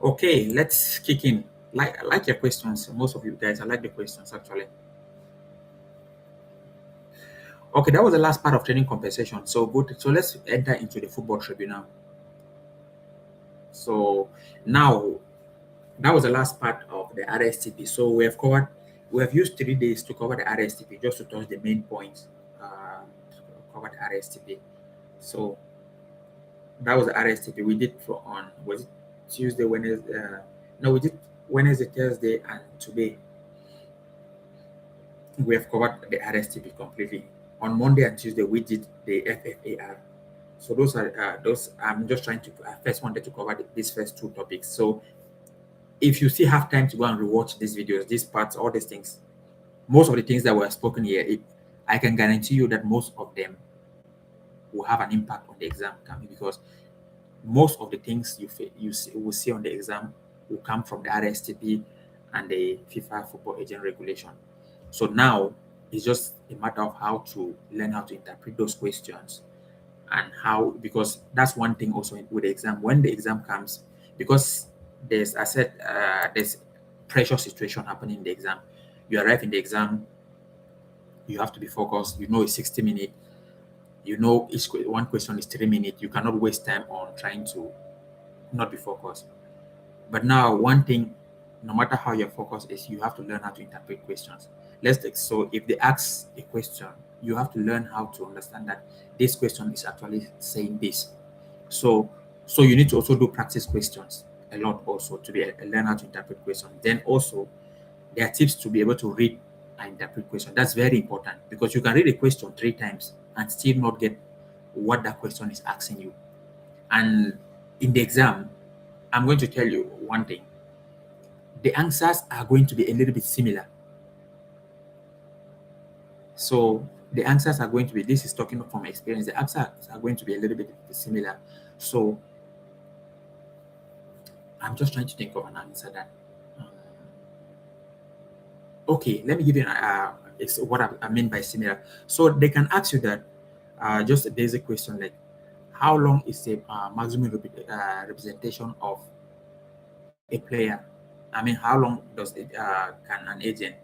Okay, let's kick in. I like your questions. Most of you guys, I like the questions actually. Okay, that was the last part of training compensation. So good. So let's enter into the football tribunal. So now that was the last part of the RSTP. So we have used 3 days to cover the RSTP, just to touch the main points. Cover the RSTP. So that was the RSTP we did was it Tuesday, Wednesday? No, we did Wednesday, Thursday, and today. We have covered the RSTP completely. On Monday and Tuesday, we did the FFAR. So those are those. I'm just trying to first wanted to cover these first 2 topics. So if you still have time to go and rewatch these videos, these parts, all these things, most of the things that were spoken here, I can guarantee you that most of them will have an impact on the exam coming, because most of the things you will see on the exam will come from the RSTP and the FIFA Football Agent Regulation. So now it's just a matter of how to learn how to interpret those questions, and how, because that's one thing also with the exam. When the exam comes, because there's pressure situation happening in the exam. You arrive in the exam, you have to be focused. You know it's 60 minutes. You know each one question is 3 minutes. You cannot waste time on trying to not be focused. But now one thing, no matter how your focus is, you have to learn how to interpret questions. So if they ask a question, you have to learn how to understand that this question is actually saying this. So you need to also do practice questions. a lot also to learn how to interpret questions. Then also there are tips to be able to read and interpret question. That's very important because you can read a question 3 times and still not get what that question is asking you. And in the exam, I'm going to tell you one thing. The answers are going to be a little bit similar. So the answers are going to be, this is talking from experience, the answers are going to be a little bit similar. So I'm just trying to think of an answer that. Okay, let me give you it's what I mean by similar. So they can ask you that just a basic question like, how long is the maximum representation of a player? I mean, how long does it can an agent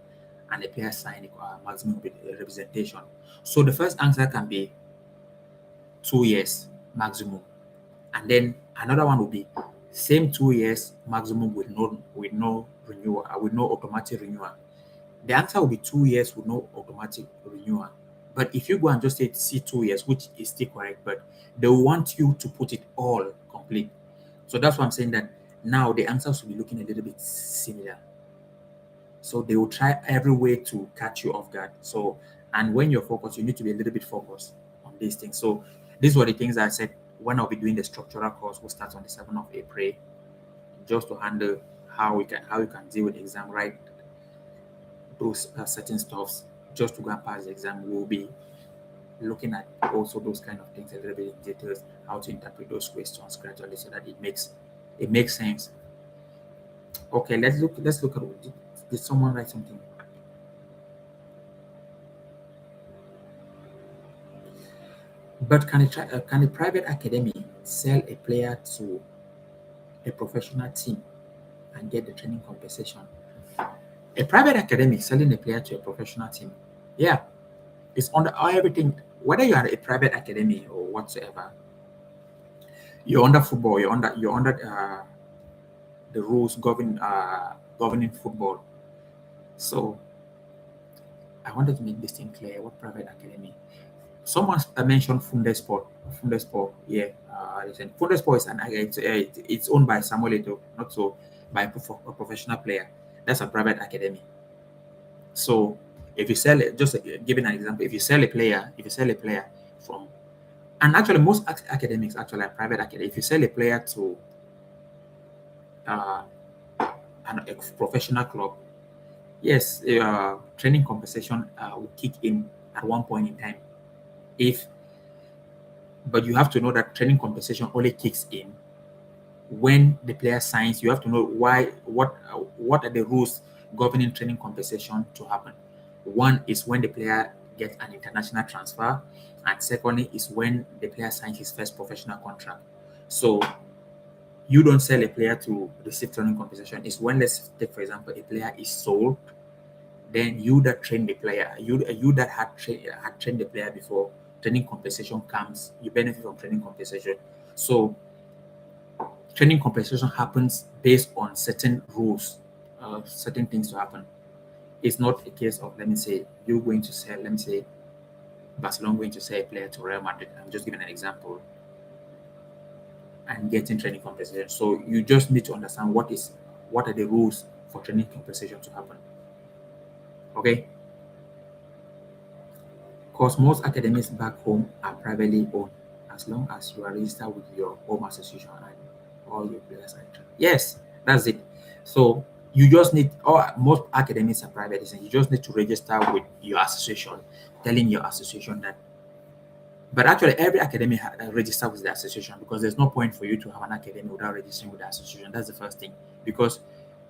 and a player sign maximum representation? So the first answer can be 2 years maximum, and then another one will be same 2 years maximum with no renewal, with no automatic renewal. The answer will be 2 years with no automatic renewal. But if you go and just say see 2 years, which is still correct, but they want you to put it all complete. So that's why I'm saying that now the answers will be looking a little bit similar. So they will try every way to catch you off guard. So, and when you're focused, you need to be a little bit focused on these things. So these were the things I said when I'll be doing the structural course, we'll start on the 7th of April, just to handle how you can deal with the exam, right? Those certain stuffs just to go and pass the exam. We'll be looking at also those kind of things a little bit in details, how to interpret those questions gradually so that it makes sense. Okay, let's look at did someone write something? But can a private academy sell a player to a professional team and get the training compensation? A private academy selling a player to a professional team, yeah, it's under everything. Whether you are a private academy or whatsoever, you're under football. You're under the rules governing football. So I wanted to make this thing clear. What private academy? Someone mentioned Fundesport. Fundesport, yeah. Fundesport is it's owned by Samuel Eto'o, not so by a professional player. That's a private academy. So if you sell it, just giving an example, if you sell a player from, and actually most academics actually are private academy. If you sell a player to a professional club, yes, training compensation will kick in at one point in time. But you have to know that training compensation only kicks in when the player signs. You have to know what are the rules governing training compensation to happen. One is when the player gets an international transfer, and secondly is when the player signs his first professional contract. So you don't sell a player to receive training compensation. It's when, let's take for example, a player is sold, then you that trained the player, you that had trained the player before, training compensation comes, you benefit from training compensation. So training compensation happens based on certain rules, certain things to happen. It's not a case of, let me say, you going to sell, let me say, Barcelona going to sell a player to Real Madrid. I'm just giving an example, and getting training compensation. So you just need to understand what are the rules for training compensation to happen. Okay? Because most academies back home are privately owned, as long as you are registered with your home association and all your players are trained. Yes, that's it. So you just need, or most academies are private, and you just need to register with your association, telling your association that. But actually, every academy register with the association, because there's no point for you to have an academy without registering with the association. That's the first thing, because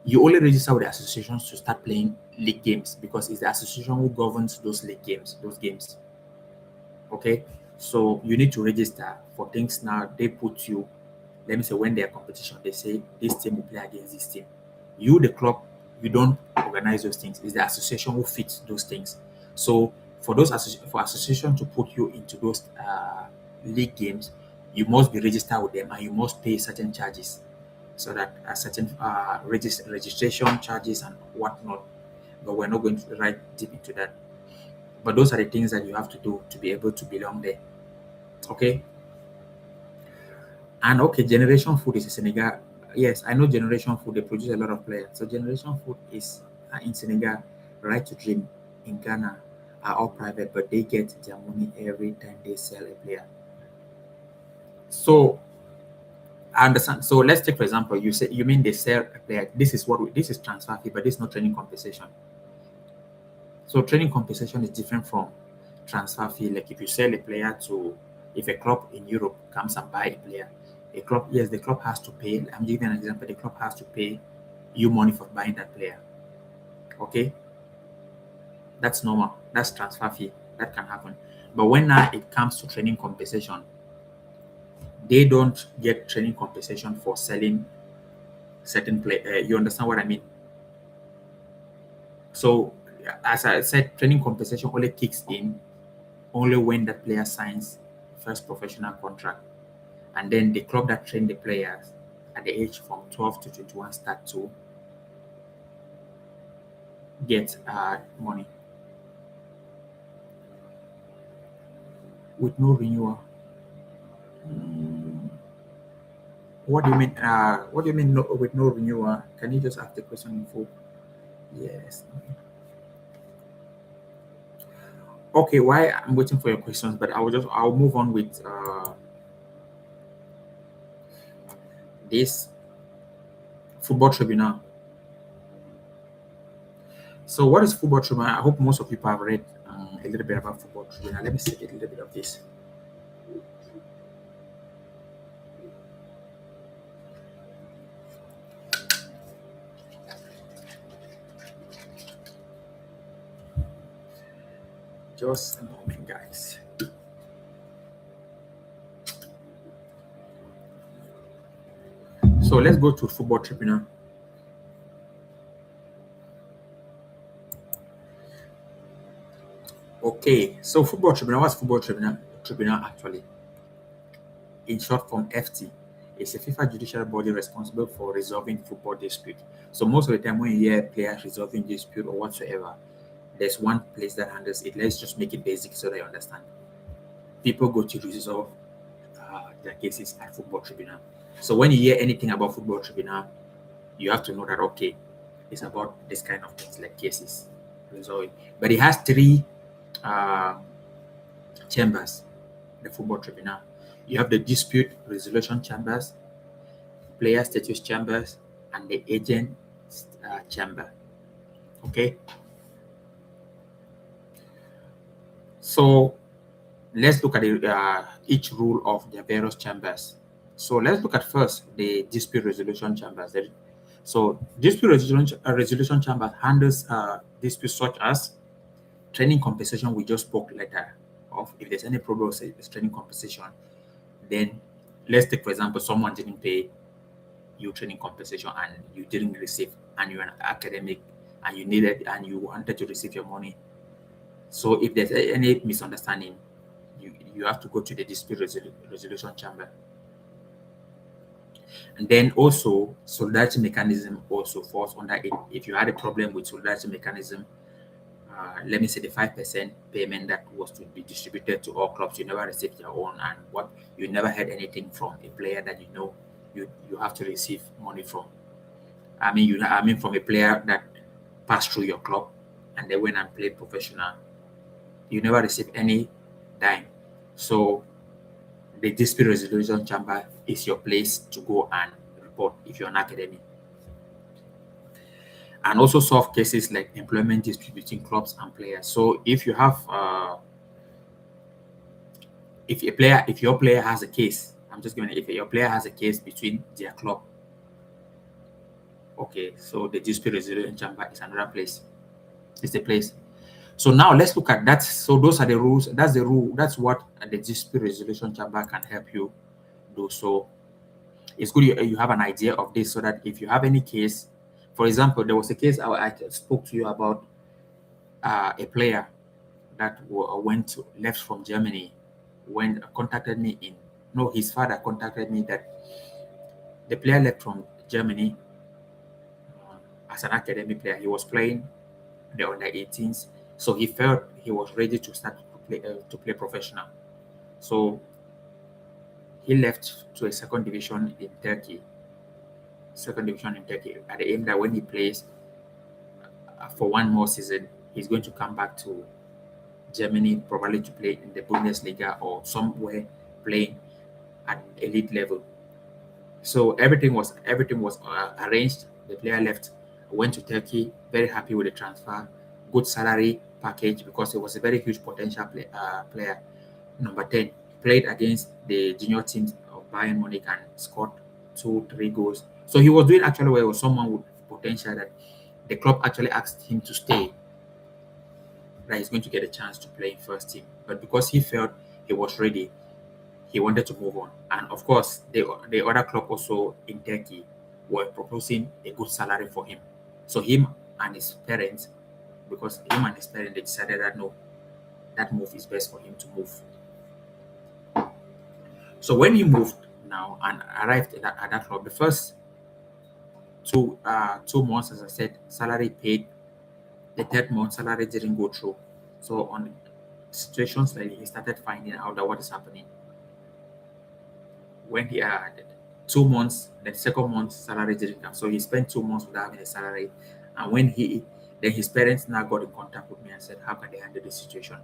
you only register with the associations to start playing league games, because it's the association who governs those league games, those games. Okay, so you need to register for things. Now they put you, let me say, when they are competition, they say this team will play against this team. You, the club, you don't organize those things. It's the association who fits those things. So for those association to put you into those league games, you must be registered with them and you must pay certain charges, so that certain registration charges and whatnot. But we're not going to write deep into that. But those are the things that you have to do to be able to belong there. Okay. And okay, Generation Food is a Yes, I know Generation Food. They produce a lot of players. So Generation Food is in Senegal. Right to Dream in Ghana are all private, but they get their money every time they sell a player. So I understand. So let's take for example, you say you mean they sell a player. This is transfer fee, but this is not training compensation. So training compensation is different from transfer fee. Like if you sell a player to, if a club in Europe comes and buy a player, a club, yes, the club has to pay. I'm giving an example. The club has to pay you money for buying that player. Okay, that's normal. That's transfer fee. That can happen. But when now it comes to training compensation, they don't get training compensation for selling certain play. You understand what I mean? So, as I said, training compensation only kicks in only when the player signs first professional contract, and then the club that train the players at the age from 12 to 21 start to get money with no renewal. Mm, what do you mean? What do you mean with no renewal? Can you just ask the question in full? Yes. Okay. Why I'm waiting for your questions, but I'll move on with this football tribunal. So, what is football tribunal? I hope most of you have read a little bit about football tribunal. Let me see a little bit of this. Just a moment, guys. So let's go to football tribunal. Okay, so football tribunal. What's football tribunal? Tribunal actually, in short form, FT, is a FIFA judicial body responsible for resolving football dispute. So most of the time, when you hear players resolving dispute or whatsoever, there's one place that handles it. Let's just make it basic so that you understand. People go to resolve their cases at football tribunal. So when you hear anything about football tribunal, you have to know that okay, it's about this kind of things like cases resolving. But it has three uh, chambers. The football tribunal. You have the dispute resolution chambers, player status chambers, and the agent chamber. Okay. So let's look at each rule of the various chambers. So let's look at first the dispute resolution chambers. So dispute resolution chamber handles disputes such as training compensation. We just spoke later of. If there's any problem with training compensation, then let's take for example someone didn't pay you training compensation and you didn't receive, and you're an academic and you needed and you wanted to receive your money. So if there's any misunderstanding, you have to go to the dispute resolution chamber. And then also solidarity mechanism also falls under it. If you had a problem with solidarity mechanism, let me say the 5% payment that was to be distributed to all clubs, you never received your own, and what you never had anything from a player that you know you have to receive money from. I mean from a player that passed through your club and they went and played professional, you never receive any dime. So the dispute resolution chamber is your place to go and report if you're an academy. And also solve cases like employment dispute between clubs and players. So if you have if your player has a case, I'm just giving if your player has a case between their club, okay, so the dispute resolution chamber is another place. It's the place. So now let's look at that. So those are the rules. That's the rule. That's what the dispute resolution chamber can help you do. So it's good you have an idea of this so that if you have any case, for example, there was a case I spoke to you about a player that left from Germany when contacted me his father contacted me that the player left from Germany as an academy player. He was playing the under 18s, so he felt he was ready to start to play professional. So he left to a second division in Turkey. second division in Turkey, at the aim that when he plays for one more season, he's going to come back to Germany, probably to play in the Bundesliga or somewhere playing at elite level. So everything was arranged. The player left, went to Turkey, very happy with the transfer, good salary package because it was a very huge potential player. Number 10, played against the junior teams of Bayern Munich and scored 2, 3 goals. So he was doing actually well with someone with potential that the club actually asked him to stay, that he's going to get a chance to play in first team. But because he felt he was ready, he wanted to move on. And of course, the other club also in Turkey were proposing a good salary for him. So him and his parents, because him and his parents, they decided that no, that move is best for him to move. So when he moved now and arrived at that club, the first 2 months, as I said, salary paid. The third month, salary didn't go through. So on situations like he started finding out that what is happening. When he had 2 months, the second month salary didn't come. So he spent 2 months without having a salary. And then his parents now got in contact with me and said, how can they handle this situation?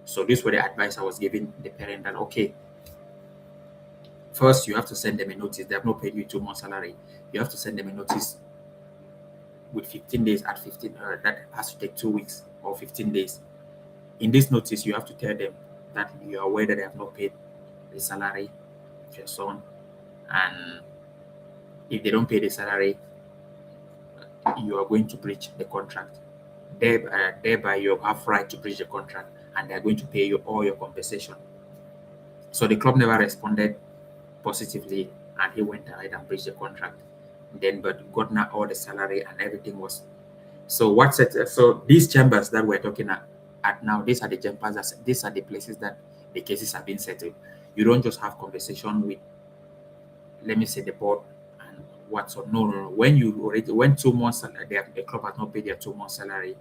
So this was the advice I was giving the parent, that okay, first you have to send them a notice. They have not paid you 2 months salary. You have to send them a notice with 15 days at 15, that has to take 2 weeks or 15 days. In this notice, you have to tell them that you are aware that they have not paid the salary of your son, and if they don't pay the salary, you are going to breach the contract. Thereby, you have right to breach the contract, and they are going to pay you all your compensation. So the club never responded positively, and he went ahead and breached the contract. Then, but got now all the salary and everything was. So so these chambers that we're talking at now, these are the chambers. These are the places that the cases have been settled. You don't just have conversation with, let me say, the board and what's on. No. When you already went 2 months, the club has not paid their 2 months salary,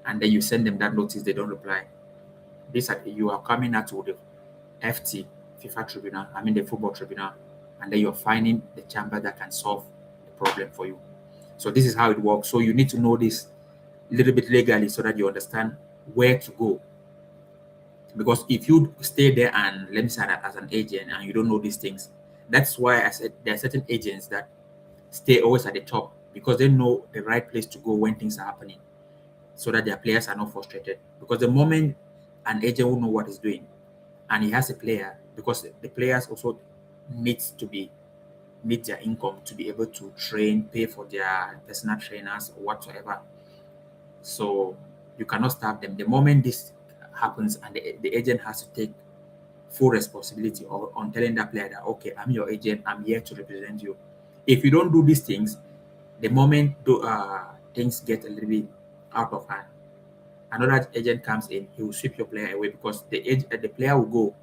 and then you send them that notice, they don't reply. You are coming out to the FT, FIFA Tribunal, I mean the Football Tribunal, and then you're finding the chamber that can solve the problem for you. So this is how it works. So you need to know this a little bit legally so that you understand where to go. Because if you stay there and let me say that as an agent and you don't know these things, that's why I said there are certain agents that stay always at the top because they know the right place to go when things are happening, so that their players are not frustrated. Because the moment an agent will know what he's doing and he has a player, because the players also need their income to be able to train, pay for their personal trainers or whatsoever. So you cannot stop them. The moment this happens and the agent has to take full responsibility on telling that player that, okay, I'm your agent, I'm here to represent you. If you don't do these things, the moment things get a little bit out of hand, another agent comes in, he will sweep your player away because the player will go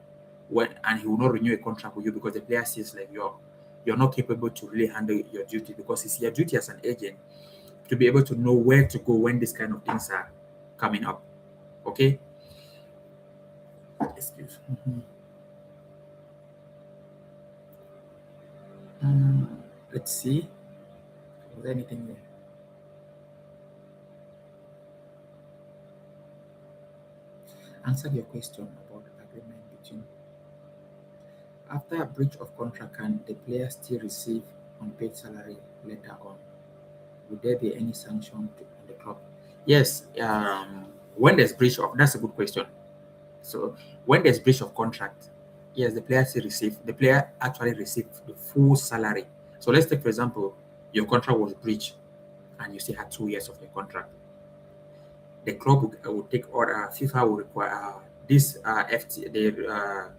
and he will not renew a contract with you because the player sees like you're not capable to really handle your duty, because it's your duty as an agent to be able to know where to go when these kind of things are coming up. Okay? Excuse me. Let's see. Was there anything there? Answer your question about the agreement between. After a breach of contract, can the player still receive unpaid salary later on? Would there be any sanction on the club? Yes. When there's breach of, that's a good question. So when there's breach of contract, yes, the player actually received the full salary. So let's take, for example, your contract was breached and you still had 2 years of your contract. The club will take order. FIFA will require this the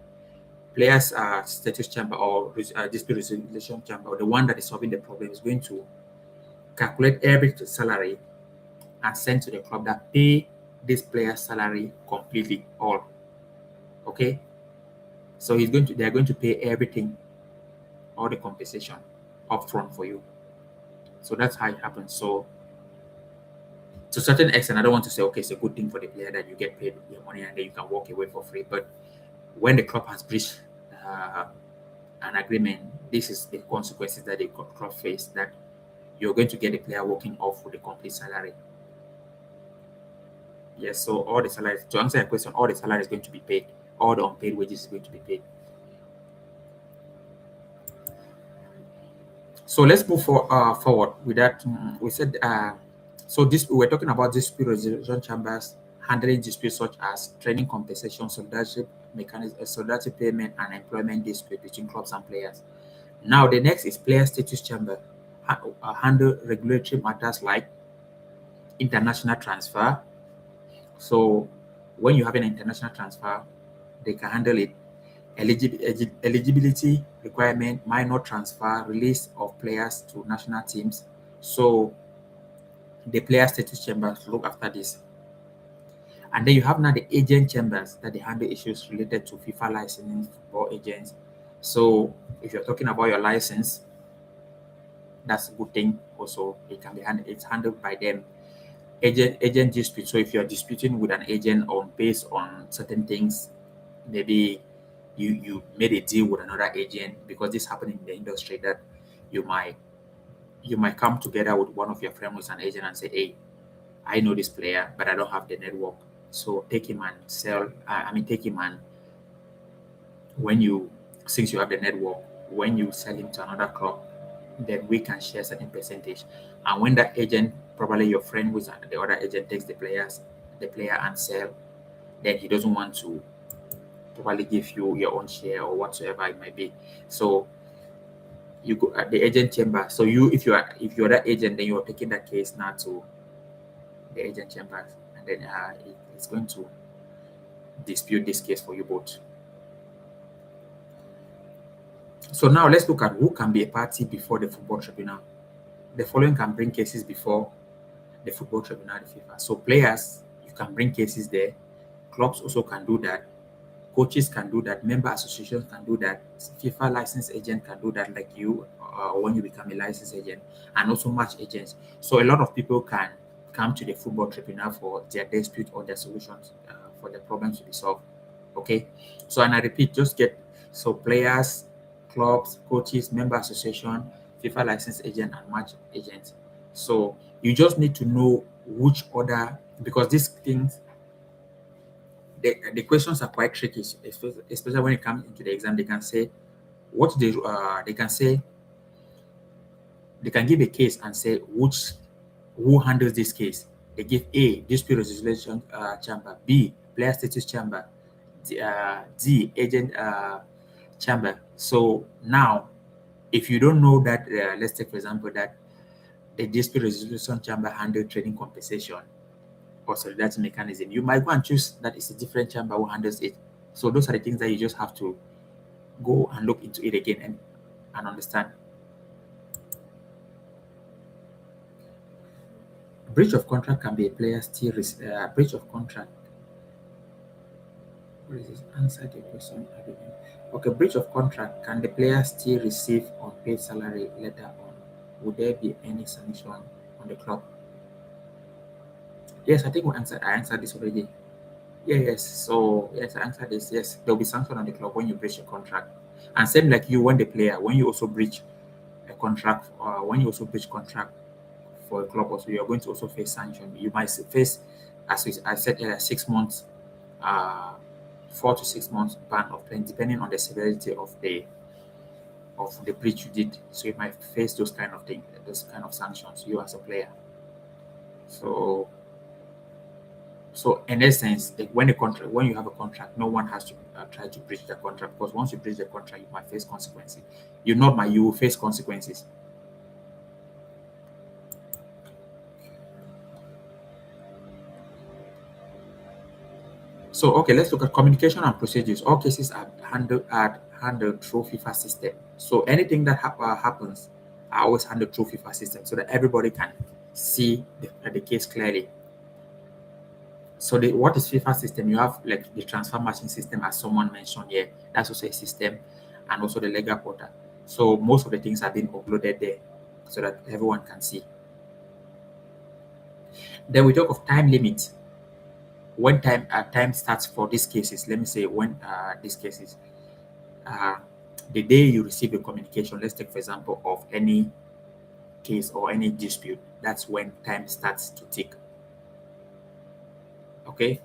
players status chamber or dispute resolution chamber, or the one that is solving the problem, is going to calculate every salary and send to the club that pay this player's salary completely, all. Okay, so they are going to pay everything, all the compensation upfront for you. So that's how it happens. So to a certain extent, I don't want to say, okay, it's a good thing for the player that you get paid your money and then you can walk away for free. But when the club has breached an agreement, this is the consequences that the club face, that you're going to get the player working off with a complete salary. Yes, so all the salaries, to answer your question, all the salary is going to be paid, all the unpaid wages is going to be paid. So let's move forward with that. We said, so this we were talking about dispute resolution chambers handling disputes such as training compensation, solidarity mechanism, solidarity payment, and employment dispute between clubs and players. Now the next is player status chamber, handle regulatory matters like international transfer. So when you have an international transfer, they can handle it. Eligibility requirement, minor transfer, release of players to national teams. So the player status chambers look after this. And then you have now the agent chambers that they handle issues related to FIFA licensing football agents. So if you're talking about your license, that's a good thing. Also, it can be it's handled by them. Agent dispute. So if you're disputing with an agent on based on certain things, maybe you made a deal with another agent, because this happened in the industry, that you might come together with one of your friends who's an agent and say, hey, I know this player, but I don't have the network. So take him and sell. Take him, and since you have the network, when you sell him to another club, then we can share a certain percentage. And when that agent, probably your friend who's the other agent, takes the player and sell, then he doesn't want to probably give you your own share or whatsoever it might be. So you go at the agent chamber. So if you're that agent, then you're taking that case now to the agent chamber, and then it's going to dispute this case for you both. So now let's look at who can be a party before the football tribunal. The following can bring cases before the football tribunal, the FIFA. So players, you can bring cases there. Clubs also can do that. Coaches can do that. Member associations can do that. FIFA license agent can do that, like you, when you become a license agent, and also match agents. So a lot of people can come to the football tribunal for their dispute or their solutions, for the problems to be solved. Okay. So, and I repeat, just get players, clubs, coaches, member association, FIFA license agent, and match agents. So you just need to know which order, because these things, the questions are quite tricky, especially when it comes into the exam. They can say what they can give a case and say who handles this case. They give A, dispute resolution chamber, B, player status chamber, D, agent chamber. So now, if you don't know that, let's take for example that the dispute resolution chamber handle trading compensation or solidarity mechanism, you might go and choose that it's a different chamber who handles it. So those are the things that you just have to go and look into it again and understand. Breach of contract can be a player still breach of contract. What is this? Answer the question. Okay, breach of contract. Can the player still receive unpaid salary later on? Would there be any sanction on the club? Yes, I think I answered this already. Yes. So yes, I answered this. Yes, there'll be sanction on the club when you breach a contract. And same like you, when the player, when you also breach a contract, when you also breach contract for a club, also you're going to also face sanction. You might face, as I said, 6 months, 4 to 6 months ban of playing, depending on the severity of the breach you did. So you might face those kind of things, those kind of sanctions, you as a player. So in essence, when you have a contract, no one has to try to breach the contract, because once you breach the contract, you might face consequences. You will face consequences. So okay, let's look at communication and procedures. All cases are handled through FIFA system. So anything that happens are always handled through FIFA system, so that everybody can see the case clearly. So what is FIFA system? You have like the transfer matching system, as someone mentioned here. That's also a system, and also the legal portal. So most of the things have been uploaded there, so that everyone can see. Then we talk of time limit. When time starts for these cases, let me say when these cases, the day you receive a communication, let's take for example of any case or any dispute, that's when time starts to tick. Okay.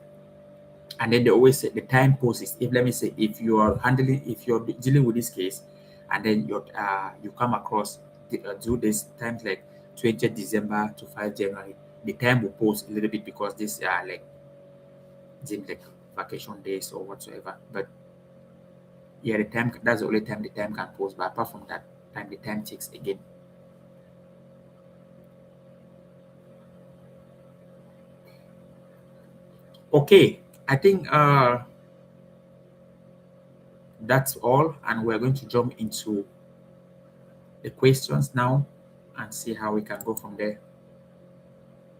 And then they always say the time poses. If let me say, if you're dealing with this case, and then you come across due this times like 20th December to 5 January, the time will pause a little bit because this are like seems like vacation days or whatsoever. But yeah, the time, that's the only time the time can pause. But apart from that time, the time ticks again. Okay, I think that's all, and we're going to jump into the questions now and see how we can go from there.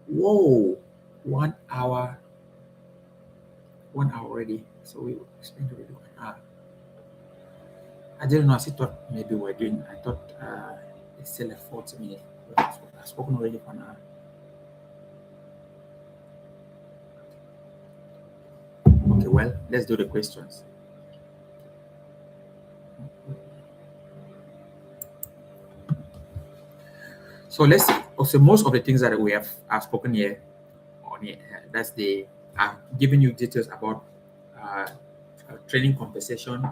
Whoa, 1 hour, 1 hour already. So we spent already 1 hour. I didn't know. I thought maybe we're doing. I thought it's still like 40 minutes. I've spoken already for an hour. Okay, well, let's do the questions. So let's see. Also, most of the things that we have spoken here on it, that's the I've given you details about training compensation.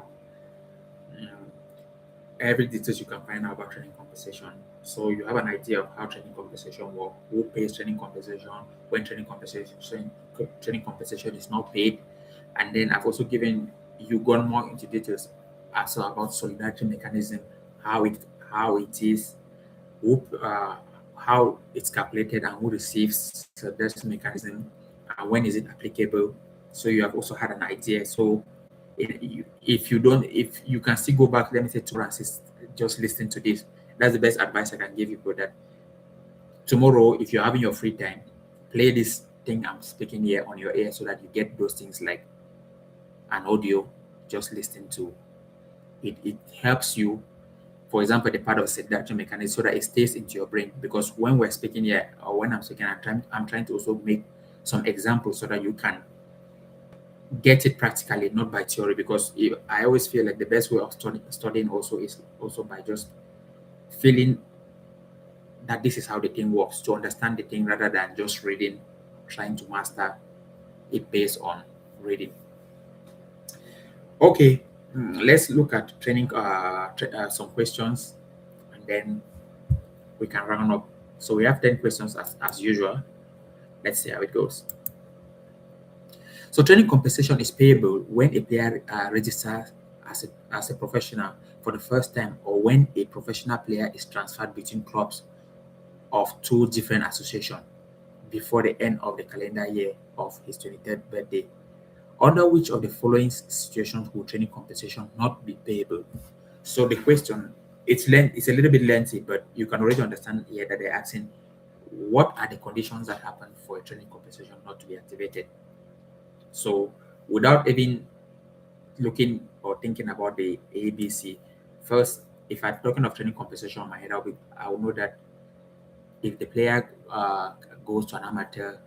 Every details you can find out about training compensation. So you have an idea of how training compensation works, who pays training compensation, when training compensation is not paid. And then I've also given you gone more into details also about solidarity mechanism, how it is, who how it's calculated and who receives solidarity mechanism, and when is it applicable. So you have also had an idea. So if you can still go back, let me say, to assist, just listen to this. That's the best advice I can give you. But that tomorrow, if you're having your free time, play this thing I'm speaking here on your ear so that you get those things like an audio. Just listen to it. It helps you. For example, the part of solidarity mechanism, so that it stays into your brain. Because when we're speaking here, or when I'm speaking, I'm trying to also make some examples so that you can get it practically, not by theory. Because I always feel like the best way of studying also is also by just feeling that this is how the thing works, to understand the thing rather than just reading, trying to master it based on reading. Okay, let's look at training some questions, and then we can round up. So we have 10 questions as usual. Let's see how it goes. So training compensation is payable when a player registers as a professional for the first time, or when a professional player is transferred between clubs of two different associations before the end of the calendar year of his 23rd birthday. Under which of the following situations will training compensation not be payable? So the question, it's a little bit lengthy, but you can already understand here that they're asking what are the conditions that happen for a training compensation not to be activated. So without even looking or thinking about the ABC, first, if I'm talking of training compensation on my head, I will know that if the player goes to an amateur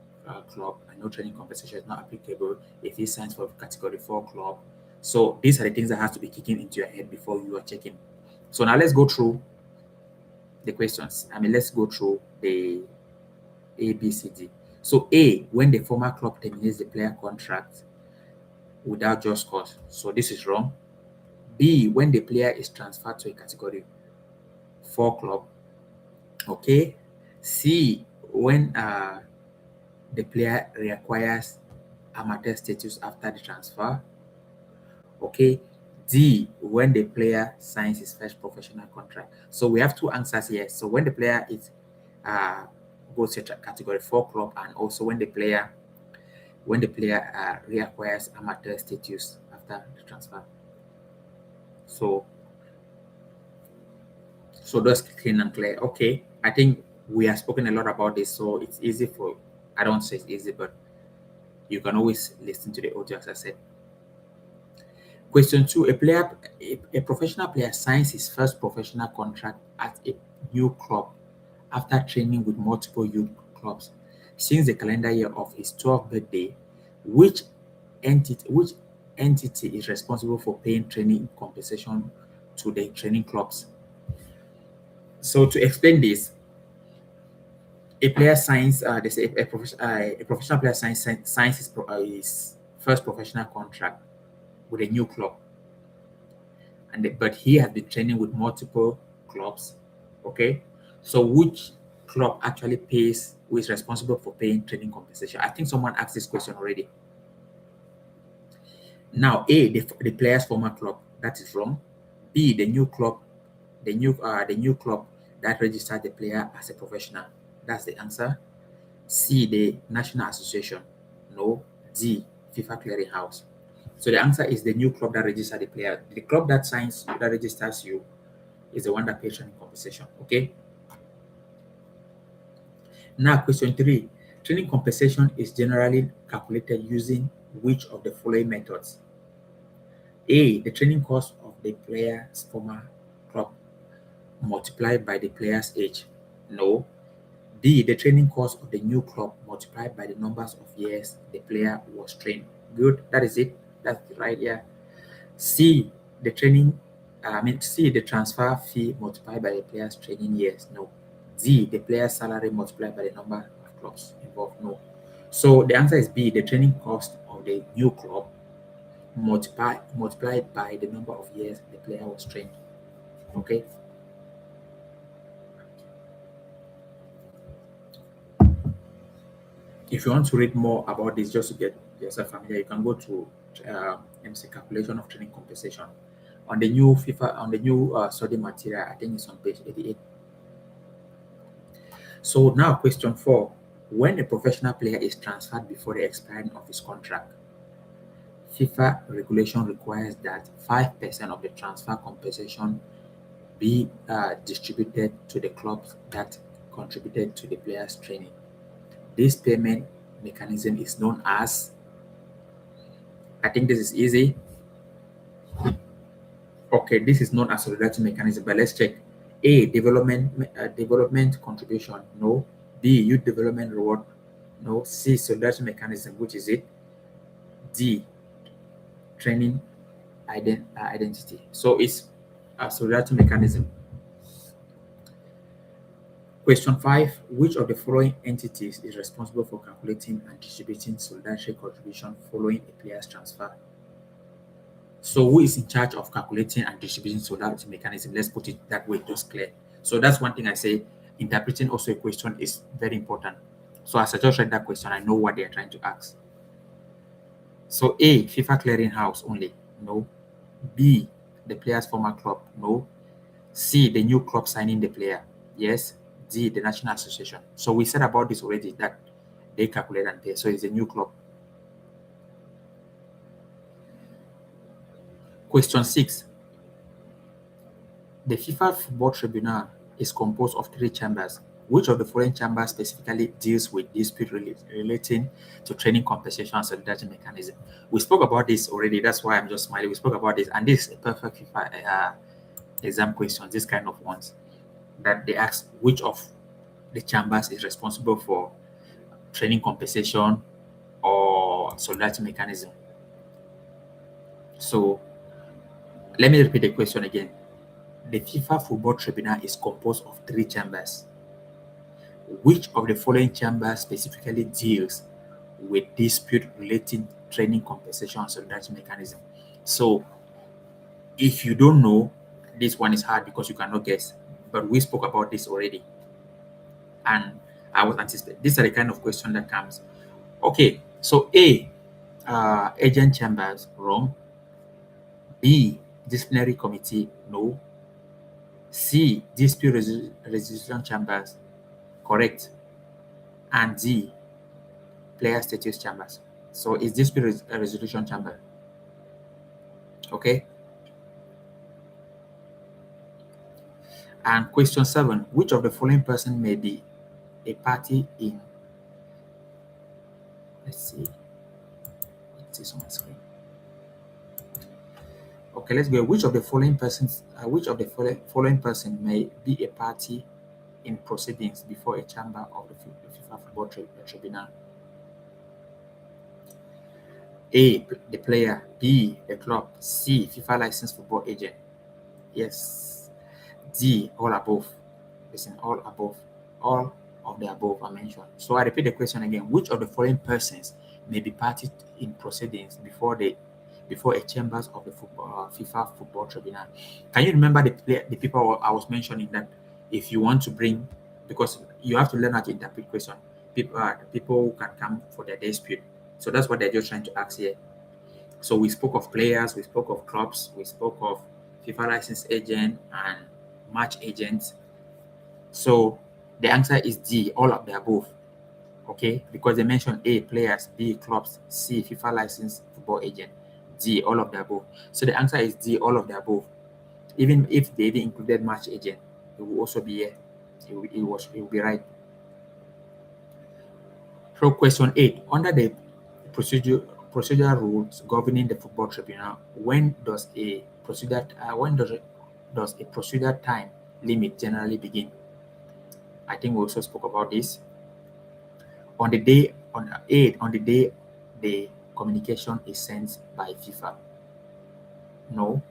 club, I know training compensation is not applicable. If he signs for a category 4 club, so these are the things that has to be kicking into your head before you are checking. So now let's go through the questions. Let's go through the A, B, C, D. So A, when the former club terminates the player contract without just cause. So this is wrong. B, when the player is transferred to a category 4 club. Okay. C, when the player requires amateur status after the transfer. Okay. D, when the player signs his first professional contract. So we have two answers here. So when the player is goes to category 4 club, and also when the player reacquires amateur status after the transfer. So that's clean and clear. Okay, I think we have spoken a lot about this, so it's easy for, I don't say it's easy, but you can always listen to the audio as I said. Question 2, a professional player signs his first professional contract at a new club after training with multiple youth clubs since the calendar year of his 12th birthday. Which entity is responsible for paying training compensation to the training clubs. So to explain this, a player signs, they say a professional player signs his first professional contract with a new club, but he has been training with multiple clubs. Okay, so which club actually pays? Who is responsible for paying training compensation? I think someone asked this question already. Now, A, the player's former club, that is wrong. B, the new club, the new club that registered the player as a professional. That's the answer. C, the national association. No. D, FIFA clearinghouse. So the answer is the new club that registered the player. The club that registers you is the one that pays training compensation. Okay. Now, question 3. Training compensation is generally calculated using which of the following methods? A, the training cost of the player's former club multiplied by the player's age. No. B, the training cost of the new club multiplied by the numbers of years the player was trained. Good. That is it. That's right. Yeah. C, the C, the transfer fee multiplied by the player's training years. No. D, the player's salary multiplied by the number of clubs involved. No. So the answer is B, the training cost of the new club multiplied by the number of years the player was trained. Okay. If you want to read more about this, just to get yourself familiar, you can go to MC calculation of training compensation on the new study material. I think it's on page 88. So now question 4. When a professional player is transferred before the expiring of his contract, FIFA regulation requires that 5% of the transfer compensation be distributed to the clubs that contributed to the player's training. This payment mechanism is known as, I think this is easy. Okay, this is known as solidarity mechanism, but let's check. A, development contribution. No. B, youth development reward. No. C, solidarity mechanism, which is it. D, training identity. So it's a solidarity mechanism. Question 5. Which of the following entities is responsible for calculating and distributing solidarity contribution following a player's transfer? So who is in charge of calculating and distributing solidarity mechanism? Let's put it that way, just clear. So that's one thing I say. Interpreting also a question is very important. So as I just read that question, I know what they are trying to ask. So A, FIFA clearinghouse only. No. B, the player's former club. No. C, the new club signing the player. Yes. D, the national association. So we said about this already, that they calculate and pay. So it's a new club. Question 6. The FIFA Football Tribunal is composed of 3 chambers. Which of the following chambers specifically deals with dispute relating to training compensation and solidarity mechanism? We spoke about this already. That's why I'm just smiling. We spoke about this, and this is a perfect FIFA exam question. This kind of ones that they ask which of the chambers is responsible for training compensation or solidarity mechanism. So let me repeat the question again. The FIFA Football Tribunal is composed of 3 chambers. Which of the following chambers specifically deals with dispute relating training compensation and solidarity mechanism? So if you don't know, this one is hard because you cannot guess, but we spoke about this already. And I was anticipating. These are the kind of question that comes. Okay, so A, agent chambers, wrong. B, disciplinary committee, no. C, dispute resolution chambers, correct. And D, player status chambers. So it's dispute resolution chamber. Okay. And question 7, which of the following person may be a party in, let's see, it's on my screen. Okay, let's go. Which of the following persons, following person may be a party in proceedings before a chamber of the FIFA Football Tribunal? A, the player. B, the club. C, FIFA licensed football agent. Yes. D, all above. Listen, all above. All of the above are mentioned. So I repeat the question again. Which of the following persons may be party in proceedings before a chambers of the FIFA Football Tribunal? Can you remember the people I was mentioning that if you want to bring, because you have to learn how to interpret question, people who can come for their dispute. So that's what they're just trying to ask here. So we spoke of players, we spoke of clubs, we spoke of FIFA license agent and match agents. So the answer is D, all of the above. Okay, because they mentioned A, players, B, clubs, C, FIFA license football agent, D, all of the above. So the answer is D, all of the above. Even if they even included match agent, it will also be here. It will be right. So question 8, under the procedural rules governing the football tribunal, when does a procedure time limit generally begin? I think we also spoke about this. On the day the communication is sent by FIFA. No.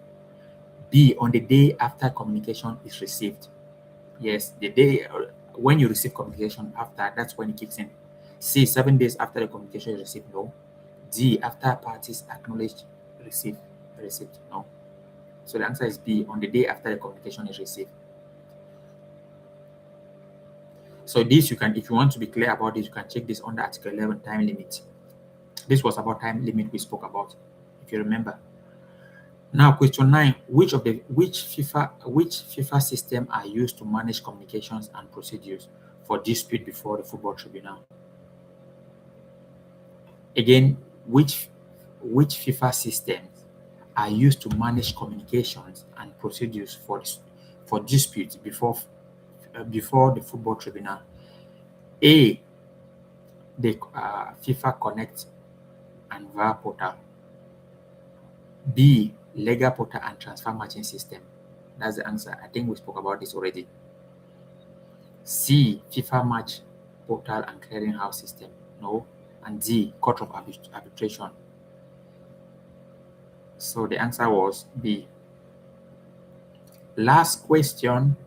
B, on the day after communication is received. Yes, the day when you receive communication after, that's when it kicks in. C, 7 days after the communication is received. No. D, after parties acknowledged received. No. So the answer is B, on the day after the communication is received. So this, you can, if you want to be clear about this, you can check this under Article 11, time limit. This was about time limit we spoke about, if you remember. Now, question 9, which FIFA system are used to manage communications and procedures for dispute before the football tribunal? Again, which FIFA systems are used to manage communications and procedures for disputes before the football tribunal? A, the FIFA Connect and VAR portal. B, Lega portal and transfer matching system. That's the answer. I think we spoke about this already. C, FIFA match portal and clearinghouse system. No. And D, court of arbitration. So the answer was B. Last question.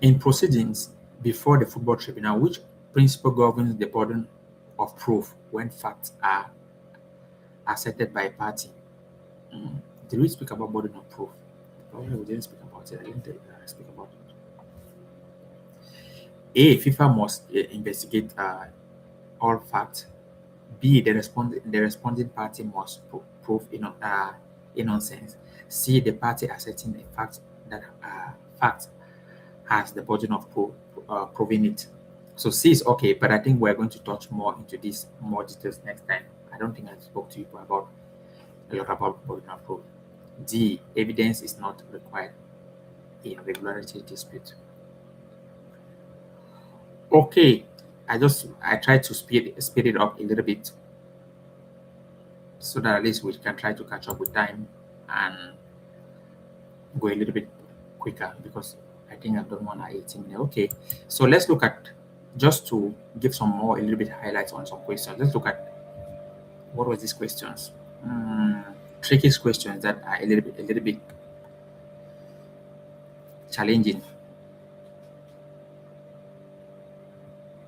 In proceedings before the football tribunal, which principle governs the burden of proof when facts are asserted by a party? Did we speak about burden of proof? Probably we didn't speak about it. I didn't speak about it. A, FIFA must investigate all facts. B, the responding party must prove innocence. C, the party asserting a fact that fact has the burden of proving it. So C is okay, but I think we're going to touch more into this more details next time. I don't think I spoke to you about a lot about burden of proof. D, evidence is not required in regularity dispute. Okay, I tried to speed it up a little bit so that at least we can try to catch up with time and go a little bit quicker, because I think I've done 1 hour 18 minutes. Okay, so let's look at, just to give a little bit highlights on some questions. Let's look at what was these questions. Tricky questions that are a little bit challenging.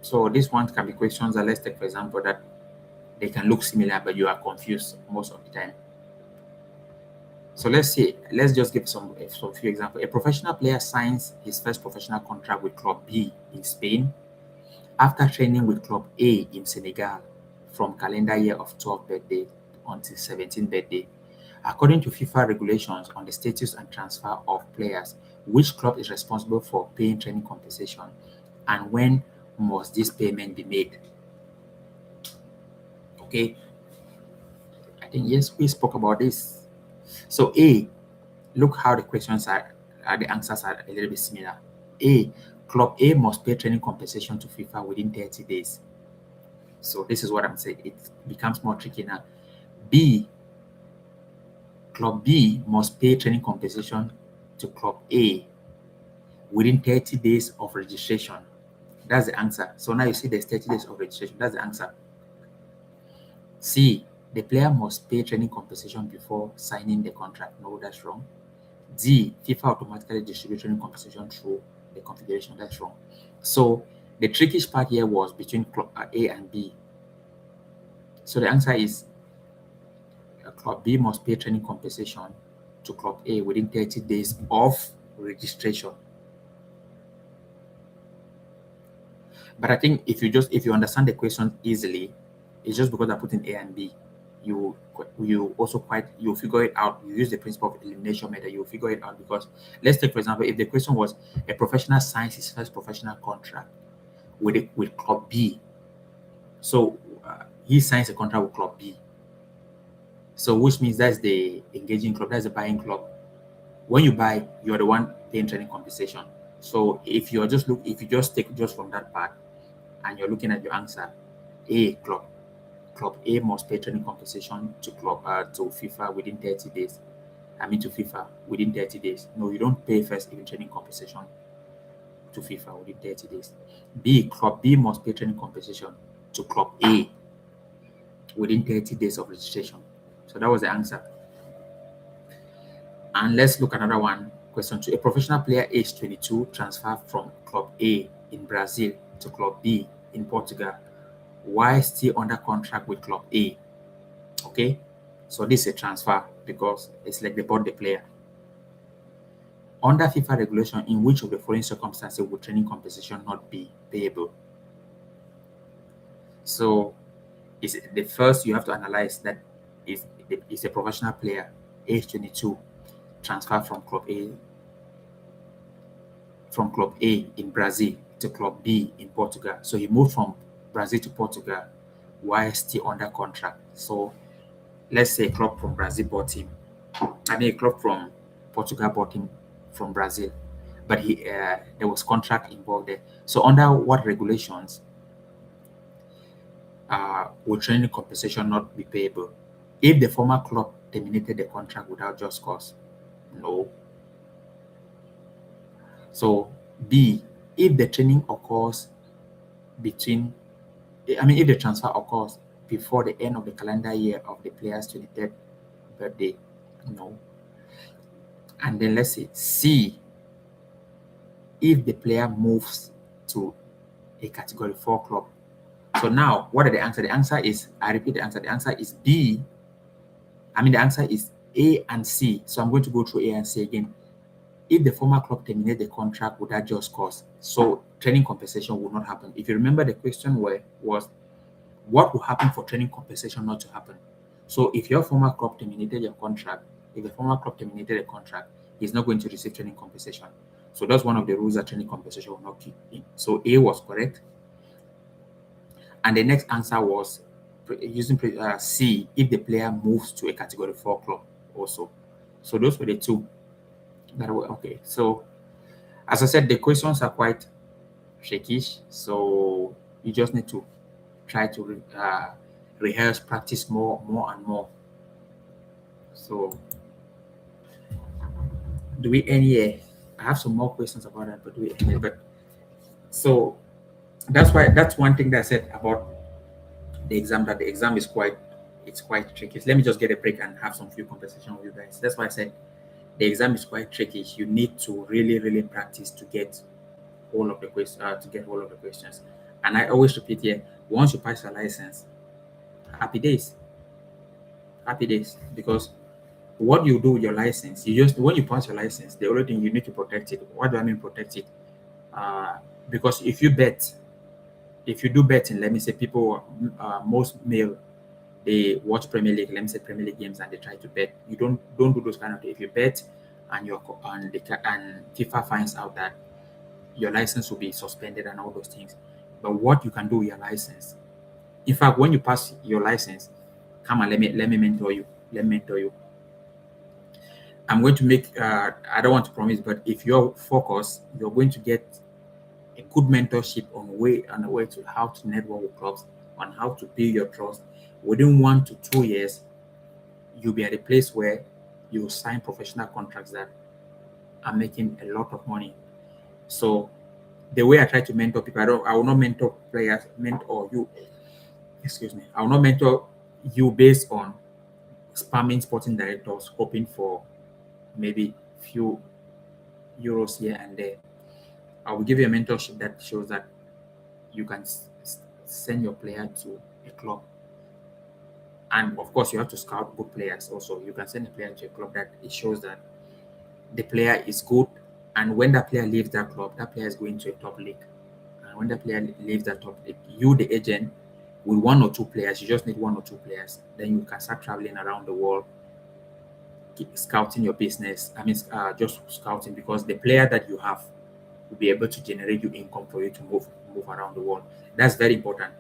So these ones can be questions that, let's take for example, that they can look similar but you are confused most of the time. So let's just give some few examples. A professional player signs his first professional contract with Club B in Spain after training with Club A in Senegal from calendar year of 12th birthday until 17th birthday. According to FIFA regulations on the status and transfer of players, which club is responsible for paying training compensation, and when must this payment be made? Okay, I think yes, we spoke about this. So A, look how the questions are the answers are a little bit similar. A, Club A must pay training compensation to FIFA within 30 days. So this is what I'm saying. It becomes more tricky now. B, Club B must pay training compensation to Club A within 30 days of registration. That's the answer. So now you see there's 30 days of registration. That's the answer. C, the player must pay training compensation before signing the contract. No, that's wrong. D, FIFA automatically distributes training compensation through the configuration. That's wrong. So the trickiest part here was between club A and B. So the answer is Club B must pay training compensation to Club A within 30 days of registration. But I think if you understand the question easily, it's just because I put in A and B. You figure it out. You use the principle of elimination method. You figure it out because let's take for example, if the question was a professional signs his first professional contract with Club B, so he signs a contract with Club B. So which means that's the engaging club, that's the buying club. When you buy, you're the one paying training compensation. So if you just take just from that part and you're looking at your answer, club A must pay training compensation to FIFA within 30 days. To FIFA within 30 days. No, you don't pay first even training compensation to FIFA within 30 days. Club B must pay training compensation to Club A within 30 days of registration. So that was the answer. And let's look at another one. Question 2. A professional player aged 22 transferred from Club A in Brazil to Club B in Portugal while still under contract with Club A. Okay, so this is a transfer because it's like they bought the player. Under FIFA regulation, in which of the following circumstances would training compensation not be payable? So is the first you have to analyze that is a professional player, age 22, transfer from Club A in Brazil to Club B in Portugal. So he moved from Brazil to Portugal while still under contract. So let's say a club from Brazil bought him. A club from Portugal bought him from Brazil, but there was contract involved there. So under what regulations will training compensation not be payable? If the former club terminated the contract without just cause? No. So B, if the training occurs if the transfer occurs before the end of the calendar year of the player's 23rd birthday? No. And then let's say C, if the player moves to a category 4 club. So now, what are the answers? The answer is, I repeat the answer is B. The answer is A and C. So I'm going to go through A and C again. If the former club terminates the contract without just cause, so training compensation will not happen. If you remember, the question was what will happen for training compensation not to happen? So if your former club terminated your contract, if the former club terminated the contract, he's not going to receive training compensation. So that's one of the rules that training compensation will not kick in. So A was correct. And the next answer was using C, if the player moves to a category 4 club also. So those were the two that were okay. So as I said, the questions are quite tricky. So you just need to try to rehearse, practice more and more. So do we end here? I have some more questions about that, but do we end here? But so that's one thing that I said about the exam, that the exam is quite tricky. Let me just get a break and have some few conversation with you guys. That's why I said the exam is quite tricky. You need to really practice to get all of the questions. And I always repeat here, once you pass your license, happy days. Because what you do with your license, when you pass your license, the only thing you need to protect it. What do I mean protect it? Because if you do betting, let me say people, most male, they watch Premier League, let me say Premier League games, and they try to bet. You don't do those kind of things. If you bet and and FIFA finds out that your license will be suspended and all those things. But what you can do with your license, in fact, when you pass your license, come on, let me mentor you. I'm going to make, I don't want to promise, but if you're focused, you're going to get a good mentorship on the way to how to network with clubs, on how to build your trust. Within 1 to 2 years, you'll be at a place where you sign professional contracts that are making a lot of money. So the way I try to mentor people, I will not mentor players, mentor you. Excuse me. I will not mentor you based on spamming sporting directors, hoping for maybe few euros here and there. I will give you a mentorship that shows that you can send your player to a club. And of course, you have to scout good players also. You can send a player to a club that it shows that the player is good. And when that player leaves that club, that player is going to a top league. And when that player leaves that top league, you, the agent, with one or two players, you just need one or two players. Then you can start traveling around the world, scouting your business. I mean, just scouting, because the player that you have will be able to generate you income for you to move around the world. That's very important.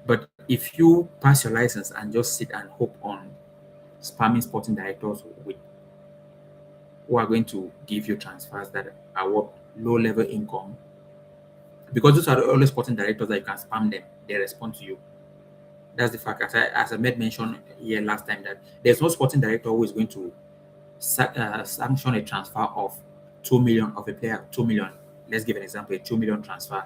But if you pass your license and just sit and hope on spamming sporting directors with who are going to give you transfers that are what low level income, because those are the only sporting directors that you can spam them, they respond to you. That's the fact. As I made mention here last time, that there's no sporting director who is going to sanction a transfer of 2 million of a player, 2 million. Let's give an example, a 2 million transfer.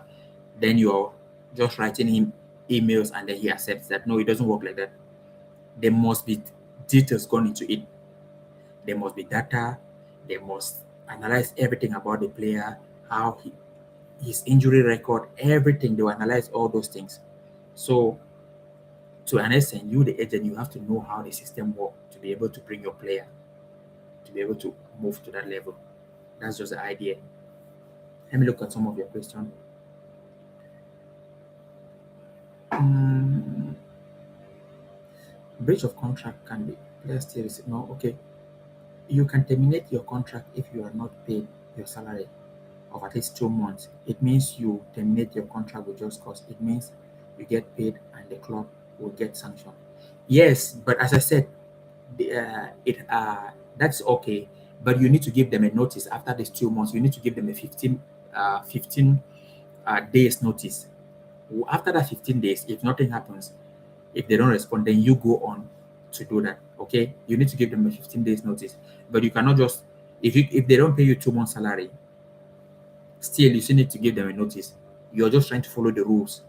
Then you're just writing him emails and then he accepts that. No, it doesn't work like that. There must be details gone into it. There must be data. They must analyze everything about the player, how his injury record, everything. They will analyze all those things. So, to an extent, you, the agent, you have to know how the system works to be able to bring your player to be able to move to that level. That's just the idea. Let me look at some of your questions. Breach of contract can be player still receive. No, okay. You can terminate your contract if you are not paid your salary of at least 2 months. It means you terminate your contract with just cause. It means you get paid and the club will get sanctioned. Yes, but as I said, that's okay. But you need to give them a notice after these 2 months. You need to give them a 15 days notice. After that 15 days, if nothing happens, if they don't respond, then you go on to do that. Okay, you need to give them a 15 days notice. But you cannot just, if they don't pay you 2 months salary, still you still need to give them a notice. You're just trying to follow the rules.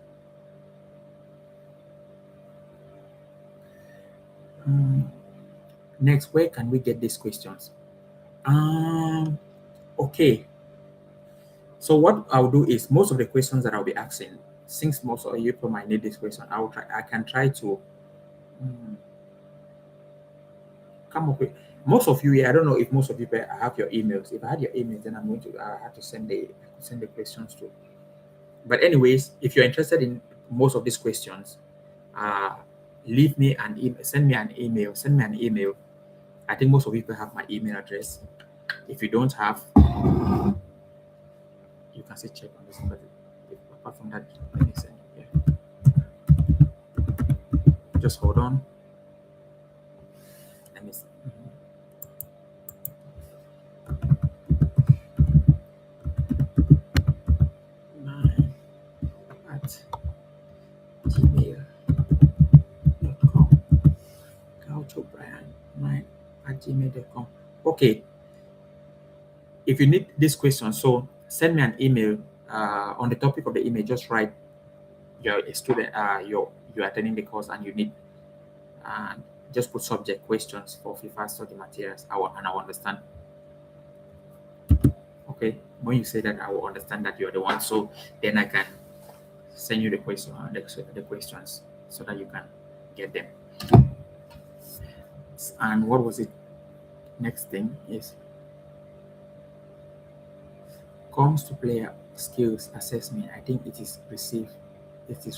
Next, where can we get these questions? Okay. So what I'll do is, most of the questions that I'll be asking, since most of you people might need this question, I can try to come up with most of you here. I don't know if most of you have your emails. If I had your emails, then I'm going to have to send the questions to. But anyways, if you're interested in most of these questions, leave me an email, send me an email. I think most of you have my email address. If you don't have, you can say check on this. But apart from that, let me send it here. Just hold on. Let me see. gmail.com. gmail.com. Okay. If you need this question, so send me an email. On the topic of the email, just write you're a student, you're attending the course and you need, just put subject questions for FIFA study materials. I will understand. Okay, when you say that, I will understand that you're the one. So then I can send you the questions so that you can get them. And what was it? Next thing is comes to player skills assessment. I think it is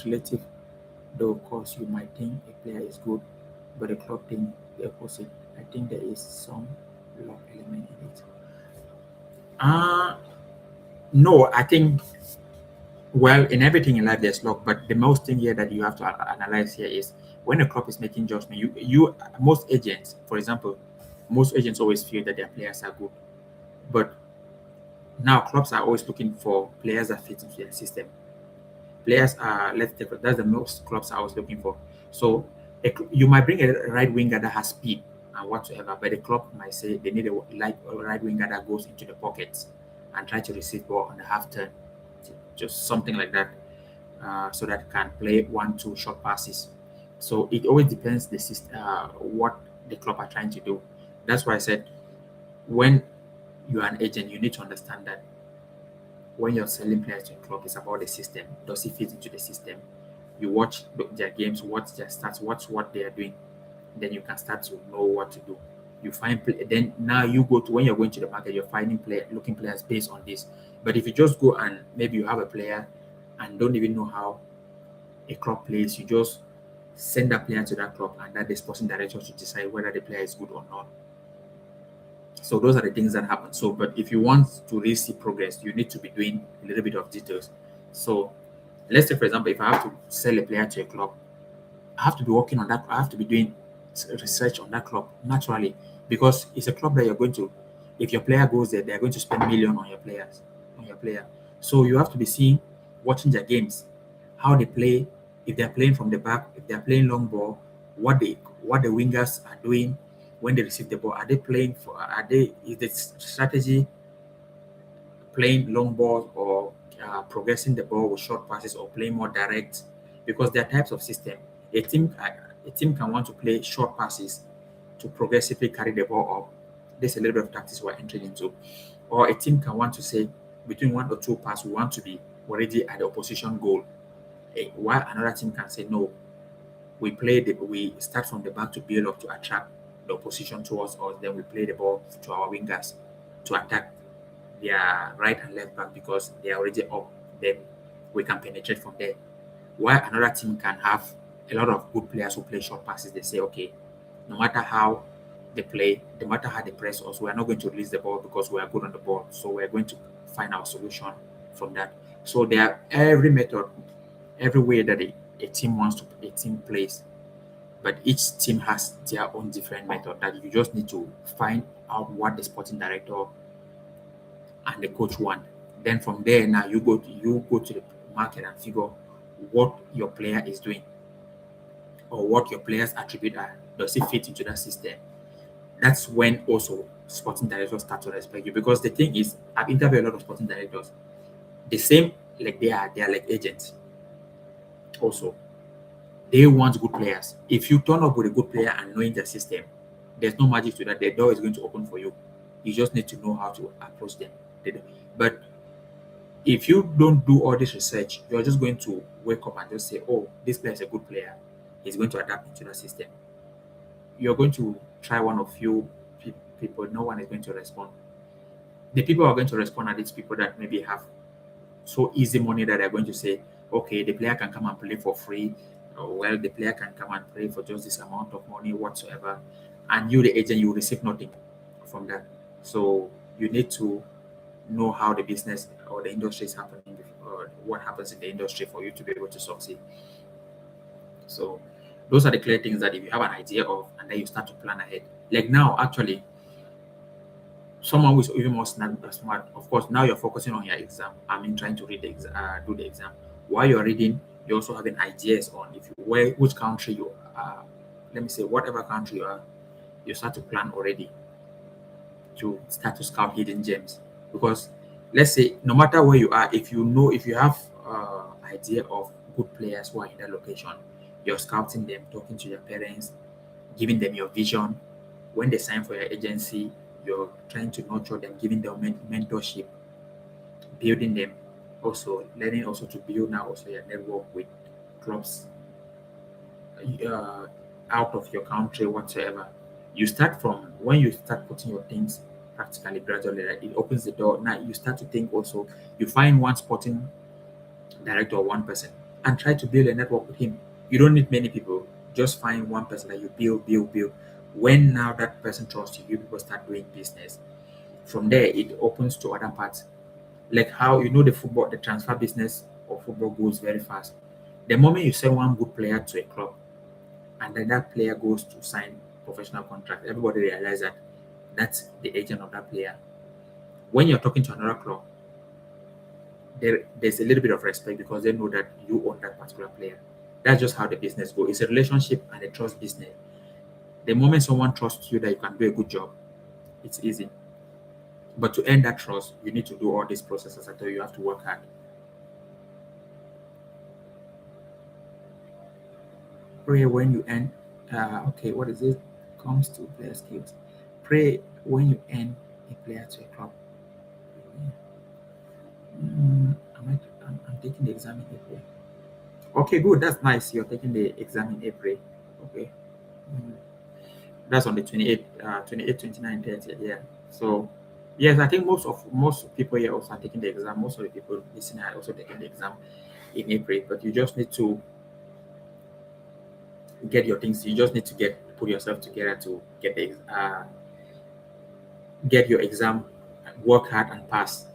relative, though of course you might think a player is good, but the club think the opposite. I think there is some luck element in it. No, I think, well, in everything in life there's luck, but the most thing here that you have to analyze here is when a club is making judgment. Most agents, for example, most agents always feel that their players are good, but now clubs are always looking for players that fit into their system. Players are, that's the most clubs are always looking for. So you might bring a right winger that has speed and whatsoever, but the club might say they need a right winger that goes into the pockets and try to receive ball on the half turn just something like that, so that it can play 1-2 short passes. So it always depends the system, what the club are trying to do. That's why I said when you are an agent, you need to understand that when you're selling players to a club, it's about the system. Does it fit into the system? You watch their games, watch their stats, watch what they are doing. Then you can start to know what to do. You find then now you go to when you're going to the market, you're finding looking players based on this. But if you just go and maybe you have a player and don't even know how a club plays, you just send that player to that club and that the sporting director to decide whether the player is good or not. So those are the things that happen. So, but if you want to really see progress, you need to be doing a little bit of details. So let's say, for example, if I have to sell a player to a club, I have to be working on that. I have to be doing research on that club naturally, because it's a club that you're going to. If your player goes there, they're going to spend million on your players, on your player. So you have to be seeing, watching their games, how they play, if they're playing from the back, if they're playing long ball, what the wingers are doing when they receive the ball. Are they playing for? Are they? Is the strategy playing long ball or progressing the ball with short passes or playing more direct? Because there are types of system. A team can want to play short passes to progressively carry the ball up. There's a little bit of tactics we're entering into. Or a team can want to say between 1 or 2 passes, we want to be already at the opposition goal. While another team can say no, we start from the back to build up to attract the opposition towards us. Then we play the ball to our wingers to attack their right and left back because they are already up. Then we can penetrate from there. While another team can have a lot of good players who play short passes, they say, okay, no matter how they play, no matter how they press us, we are not going to release the ball because we are good on the ball. So we are going to find our solution from that. So there are every method, every way that a team plays, but each team has their own different method that you just need to find out what the sporting director and the coach want. Then from there, now you go to the market and figure what your player is doing or what your player's attribute are. Does it fit into that system? That's when also sporting directors start to respect you, because the thing is, I've interviewed a lot of sporting directors. The same, like they are like agents. Also, they want good players. If you turn up with a good player and knowing their system, there's no magic to that. The door is going to open for you. You just need to know how to approach them. But if you don't do all this research, you're just going to wake up and just say, oh, this player is a good player. He's going to adapt into the system. You're going to try one of few people. No one is going to respond. The people who are going to respond are these people that maybe have so easy money that they're going to say, okay, the player can come and play for free. Or, well, the player can come and play for just this amount of money whatsoever. And you, the agent, you will receive nothing from that. So you need to know how the business or the industry is happening, or what happens in the industry for you to be able to succeed. So those are the clear things that if you have an idea of, and then you start to plan ahead. Like now, actually, someone who is even more smart, of course, now you're focusing on your exam. I mean, trying to read the exam, do the exam. While you're reading, you're also having ideas on if you where which country you are. Let me say, whatever country you are, you start to plan already to start to scout hidden gems. Because let's say, no matter where you are, if you have idea of good players who are in that location, you're scouting them, talking to their parents, giving them your vision. When they sign for your agency, you're trying to nurture them, giving them mentorship, building them, also learning also to build now also your network with clubs uh, out of your country whatsoever. You start from when you start putting your things practically gradually, right? It opens the door. Now you start to think also, you find one sporting director or one person and try to build a network with him. You don't need many people. Just find one person that you build. When now that person trusts you, you people start doing business. From there, it opens to other parts. Like how the football, the transfer business of football goes very fast. The moment you send one good player to a club, and then that player goes to sign professional contract, everybody realizes that that's the agent of that player. When you're talking to another club, there's a little bit of respect because they know that you own that particular player. That's just how the business goes. It's a relationship and a trust business. The moment someone trusts you that you can do a good job, it's easy. But to earn that trust, you need to do all these processes. I tell you, you have to work hard. Pray when you end. Okay, what is it? Comes to player skills. Pray when you end a player to a club. I'm taking the exam in April. Okay, good. That's nice. You're taking the exam in April. Okay. Mm. That's on the 28th, 28, 29, 30. Yeah. So, yes, I think most people here also are taking the exam. Most of the people listening are also taking the exam in April. But you just need to get your things. You just need to put yourself together to get your exam, work hard and pass.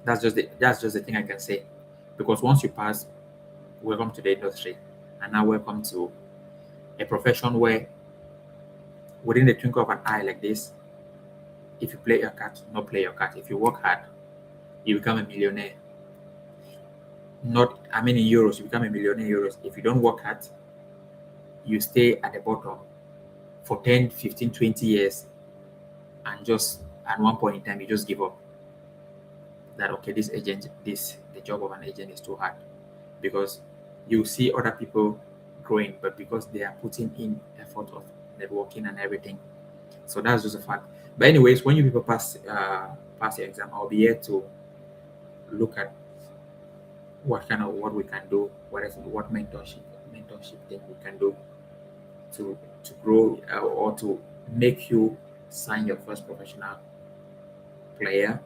That's just the thing I can say. Because once you pass, welcome to the industry, and now welcome to a profession where within the twinkle of an eye like this, if you play your card, not play your card. If you work hard, you become a millionaire. Not, I mean, in euros, you become a millionaire in euros. If you don't work hard, you stay at the bottom for 10, 15, 20 years, and just at one point in time, you just give up. That, okay, the job of an agent is too hard, because you see other people growing, but because they are putting in effort of networking and everything. So that's just a fact. But anyways, when you people pass your exam, I'll be here to look at what we can do, what mentorship thing we can do to grow, or to make you sign your first professional player.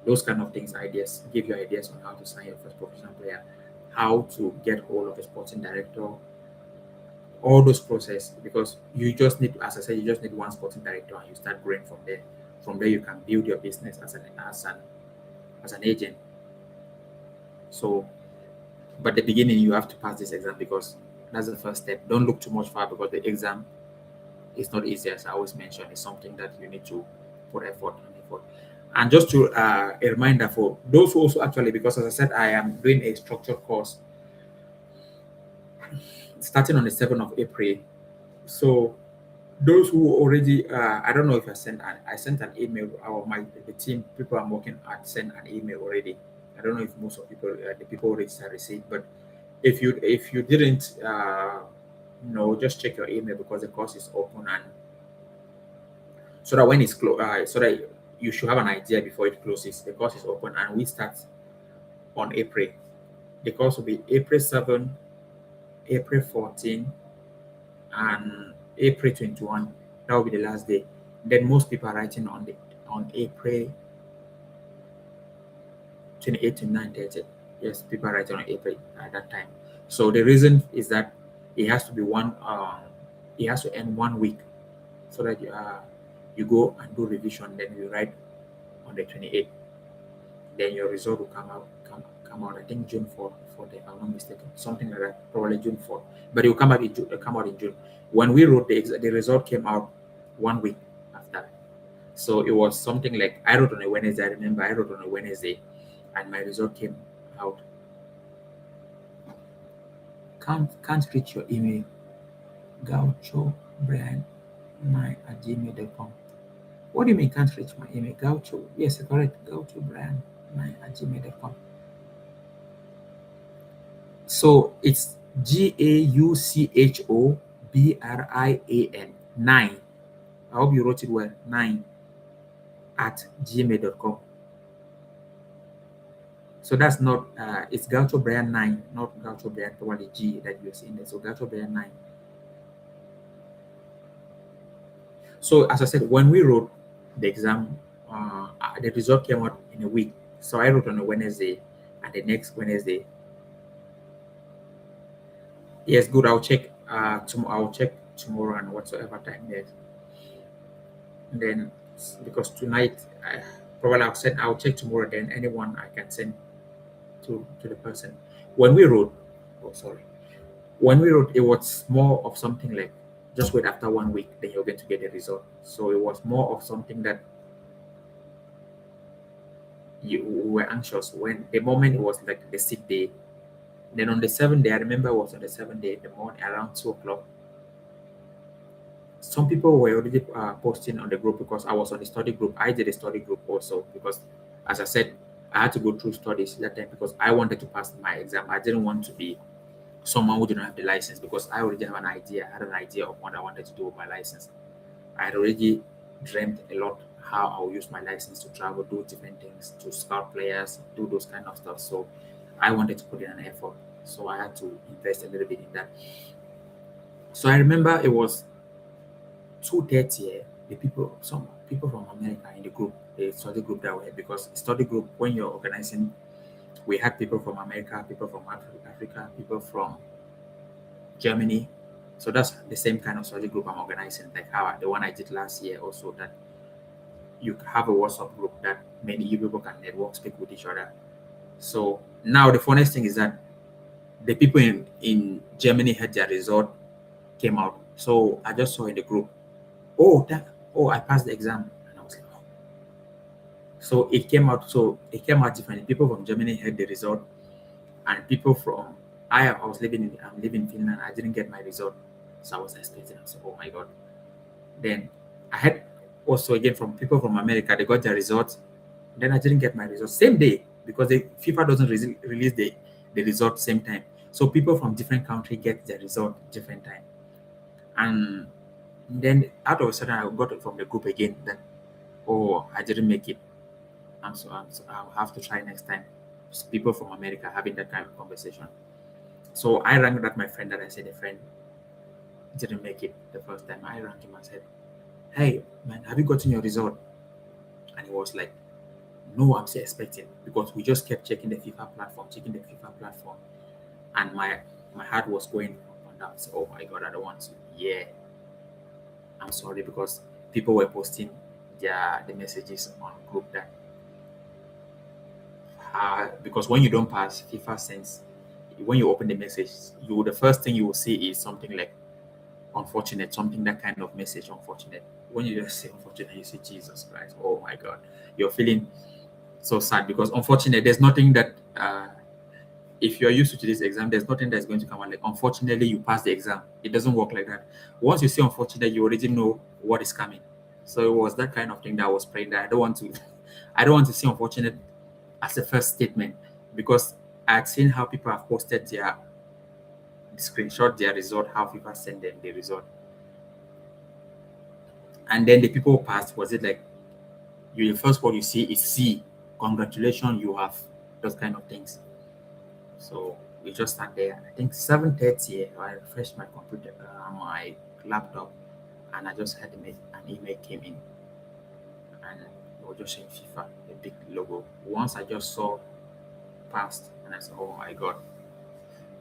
Those kind of things, ideas, give you ideas on how to sign your first professional player, how to get hold of a sporting director, all those process. Because you just need, as I said, you just need one sporting director, and you start growing from there. From there, you can build your business as an agent. So, but the beginning, you have to pass this exam, because that's the first step. Don't look too much far, because the exam is not easy, as I always mention. It's something that you need to put effort and effort. And just to a reminder for those who also actually, because as I said, I am doing a structured course starting on the 7th of April. So those who already, I don't know if I sent an email, or the team, people I'm working at, sent an email already. I don't know if most of people, the people already received, but if you didn't, just check your email, because the course is open, and so that when it's closed, so that you should have an idea before it closes. The course is open, and we start on April. The course will be April 7, April 14, and April 21. That will be the last day. Then most people are writing on April 28, 29, 30. Yes, people are writing on April at that time. So the reason is that it has to be it has to end 1 week, so that you go and do revision, then you write on the 28th. Then your result will come out. I think June 4th, if I'm not mistaken, something like that. Probably June 4th, but it will come out in June. When we wrote the result came out 1 week after. So it was something like, I wrote on a Wednesday. I remember I wrote on a Wednesday, and my result came out. Can't reach your email. Gaucho Brian 9@gmail.com. What do you mean can't reach my email? Gaucho. Yes, correct. Gaucho Brian 9@gmail.com. So it's GAUCHOBRIAN 9. I hope you wrote it well. 9@gmail.com. So that's not it's Gaucho Brian 9, not Gaucho Brian probably G that you're seeing there. So Gaucho Brian 9. So as I said, when we wrote the exam, the result came out in a week. So I wrote on a Wednesday, and the next Wednesday. Yes, good. I'll check. I'll check tomorrow and whatsoever time there's. And then, because tonight, probably I'll check tomorrow. Then anyone I can send to the person. When we wrote, when we wrote, it was more of something like, just wait after 1 week, then you're going to get the result. So it was more of something that you were anxious when the moment it was like the 6th day. Then on the 7th day, I remember it was on the 7th day in the morning around 2 o'clock. Some people were already posting on the group, because I was on the study group. I did a study group also, because, as I said, I had to go through studies that time, because I wanted to pass my exam. I didn't want to be someone who didn't have the license, because I already have an idea. I had an idea of what I wanted to do with my license. I had already dreamt a lot how I'll use my license to travel, do different things, to scout players, do those kind of stuff. So I wanted to put in an effort. So I had to invest a little bit in that. So I remember it was 2:30. The people, some people from America in the group, the study group that we had, because study group, when you're organizing, we had people from America, people from Africa, people from Germany. So that's the same kind of study group I'm organizing, like how the one I did last year also, that you have a WhatsApp group that many people can network, speak with each other. So now the funniest thing is that the people in Germany had their result came out. So I just saw in the group, oh that oh I passed the exam. And I was like, oh. So it came out differently. People from Germany had the result, and people from I'm living in Finland. I didn't get my result. So I was expecting. I said, oh my god. Then I had also again from people from America, they got their results. Then I didn't get my results same day, because the FIFA doesn't release the result same time. So people from different country get their result different time. And then out of a sudden I got it from the group again that, oh, I didn't make it. So I'll have to try next time. People from America having that kind of conversation. So I rang that my friend that I said a friend didn't make it the first time. I rang him and said, hey man, have you gotten your result? And he was like, no, I'm still expecting, because we just kept checking the FIFA platform, and my heart was going up and down. So, oh my god, I don't want to. Yeah, I'm sorry, because people were posting the messages on group that because when you don't pass, FIFA sends, when you open the message, the first thing you will see is something like unfortunate, something that kind of message, unfortunate. When you just say unfortunate, you say Jesus Christ, oh my god, you're feeling so sad, because unfortunately there's nothing that if you're used to this exam, there's nothing that's going to come out like unfortunately you passed the exam. It doesn't work like that. Once you say unfortunate, you already know what is coming. So it was that kind of thing that I was praying, that I don't want to I don't want to see unfortunate as a first statement, because I had seen how people have posted their screenshot their result, how people send them the result, and then the people who passed, was it like you, the first word you see is C, congratulations, you have, those kind of things. So we just sat there. I think 7:30. I refreshed my computer, my laptop, and I just had an email came in, and it was just saying FIFA, a big logo. Once I just saw passed, and I said, "Oh my god,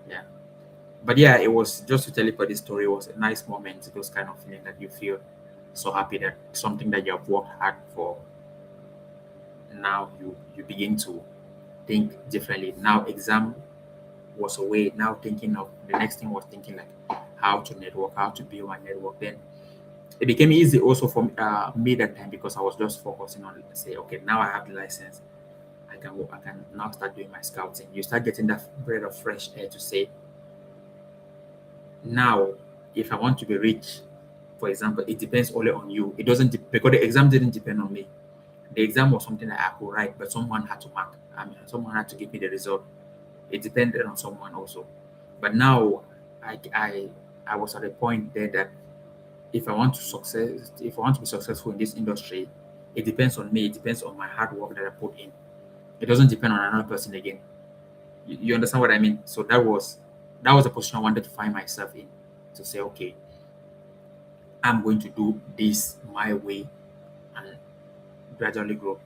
yeah." But yeah, it was just to tell you for this story. It was a nice moment. Those kind of feeling that you feel so happy that something that you have worked hard for, now you begin to think differently. Now exam was away. Now thinking of the next thing was thinking like how to network, how to build my network. Then it became easy also for me that time, because I was just focusing on say, okay, now I have the license. I can now start doing my scouting. You start getting that breath of fresh air to say, now if I want to be rich, for example, it depends only on you. It doesn't because the exam didn't depend on me. The exam was something that I could write, but someone had to mark. I mean, someone had to give me the result. It depended on someone also. But now I was at a point there that if I want to be successful in this industry, it depends on me. It depends on my hard work that I put in. It doesn't depend on another person again. You understand what I mean? So that was the position I wanted to find myself in, to say, okay, I'm going to do this my way and gradually grow.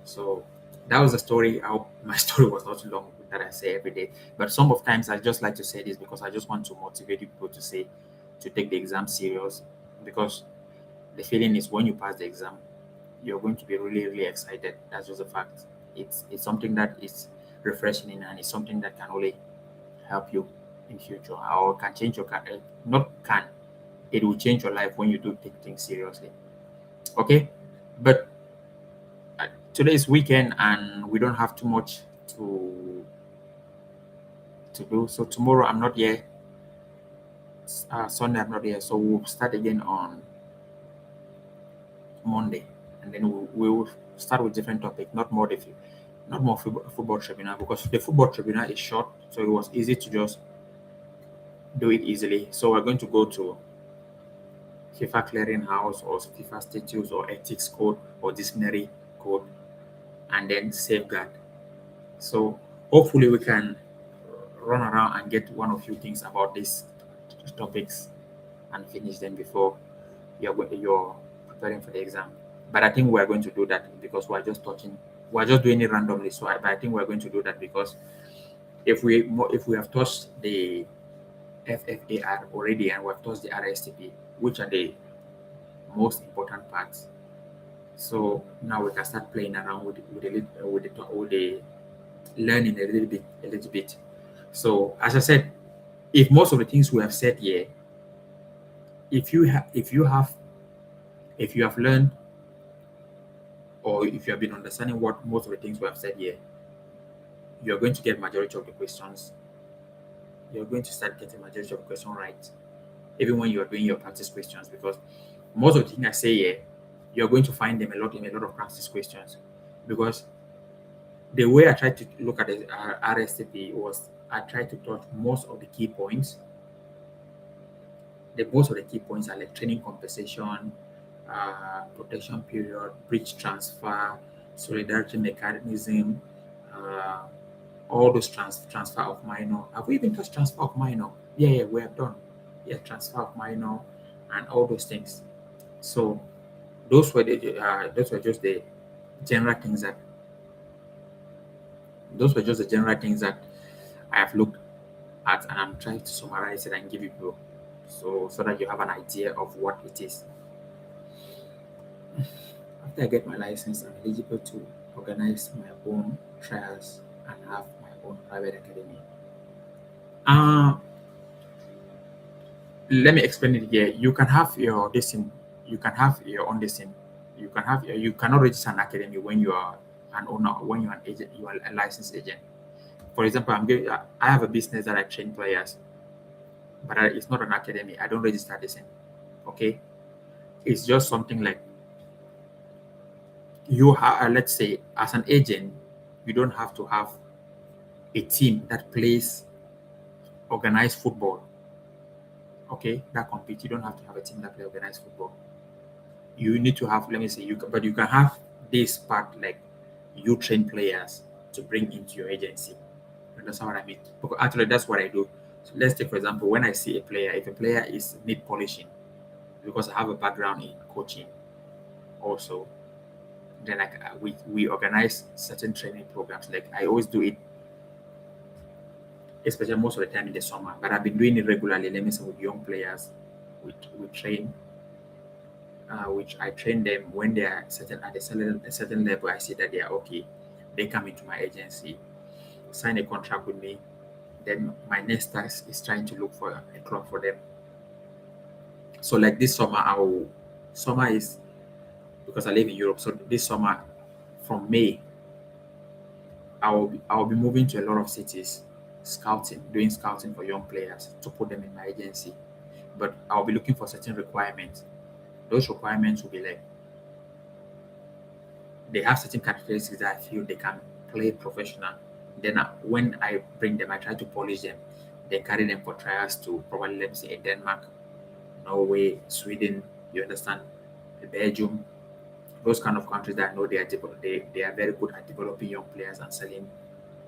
So that was the story. I hope my story was not too long that I say every day. But some of times I just like to say this because I just want to motivate people to say to take the exam serious, because the feeling is when you pass the exam, you're going to be really, really excited. That's just a fact. It's something that is refreshing, and it's something that can only help you in future, or can change your not can, it will change your life when you do take things seriously. Okay, but today is weekend and we don't have too much to do. So tomorrow I'm not here. Sunday I'm not here. So we'll start again on Monday, and then we will start with different topic, not more football tribunal, because the football tribunal is short, so it was easy to just do it easily. So we're going to go to FIFA Clearinghouse or FIFA Statutes or Ethics Code or Disciplinary Code, and then Safeguard. So hopefully we can run around and get one or few things about these topics and finish them before you're preparing for the exam. But I think we are going to do that because we're just doing it randomly. So but I think we're going to do that because if we have touched the FFAR already and we have touched the RSTP, which are the most important parts. So now we can start playing around with the learning a little bit. So as I said, if most of the things we have said here, if you have learned or if you have been understanding what most of the things we have said here, you're going to get majority of the questions. You're going to start getting majority of the question right, even when you are doing your practice questions, because most of the things I say here, you're going to find them a lot in a lot of practice questions. Because the way I tried to look at the RSTP was I tried to touch most of the key points. Most of the key points are like training compensation, protection period, breach transfer, solidarity mechanism, all those transfer of minor. Have we even touched transfer of minor? Yeah, we have done. Yeah, transfer of minor and all those things. So those were just the general things that I have looked at, and I'm trying to summarize it and give you so that you have an idea of what it is. After I get my license, I'm eligible to organize my own trials and have my own private academy. Let me explain it here. You can have your you can have your own you cannot register an academy when you are an owner, when you're an agent, you are a licensed agent. For example, I have a business that I train players, but it's not an academy. I don't register this in. Okay, it's just something like you have. Let's say as an agent, you don't have to have a team that plays organized football. Okay, that compete. You don't have to have a team that plays organized football. You need to have. Let me say but you can have this part like you train players to bring into your agency. You understand what I mean? Because actually, that's what I do. So let's take for example, when I see a player, if a player is need polishing, because I have a background in coaching, also, then we organize certain training programs. Like I always do it, especially most of the time in the summer. But I've been doing it regularly. Let me say with young players, we train, which I train them when they are at a certain level. I see that they are okay. They come into my agency, sign a contract with me. Then my next task is trying to look for a club for them. So like this summer, summer is because I live in Europe. So this summer, from May, I will be moving to a lot of cities, doing scouting for young players to put them in my agency. But I'll be looking for certain requirements. Those requirements will be like they have certain characteristics that I feel they can play professional. Then when I bring them, I try to polish them. Then carry them for trials to probably let me say Denmark, Norway, Sweden. You understand, Belgium, those kind of countries that I know they are very good at developing young players and selling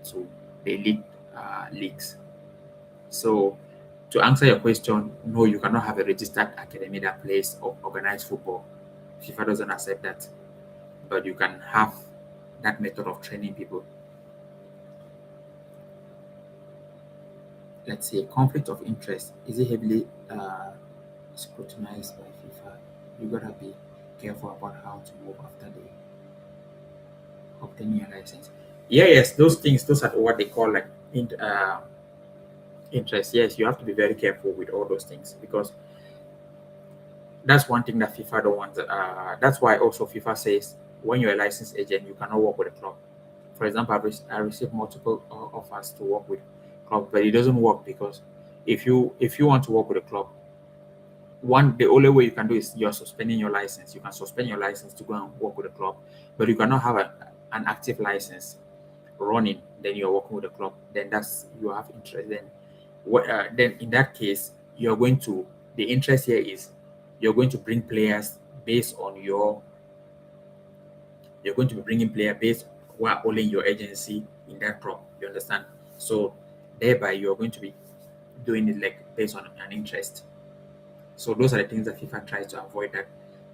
to the elite leagues. So to answer your question, no, you cannot have a registered academy that plays organized football. FIFA doesn't accept that, but you can have that method of training people. Let's say conflict of interest. Is it heavily scrutinized by FIFA? You gotta be careful about how to move after the obtaining a license. Yeah, yes, those things, those are what they call like interest. Yes, you have to be very careful with all those things because that's one thing that FIFA don't want. That's why also FIFA says when you're a licensed agent, you cannot work with a club. For example, I received multiple offers to work with club, but it doesn't work because if you want to work with a club, the only way you can do is you're suspending your license. You can suspend your license to go and work with a club, but you cannot have an active license running. Then you're working with a club. Then that's you have interest. Then then in that case, you're going to, the interest here is you're going to bring players based on you're going to be bringing player based who are all in your agency in that club. You understand? So thereby you're going to be doing it like based on an interest. So those are the things that FIFA tries to avoid. That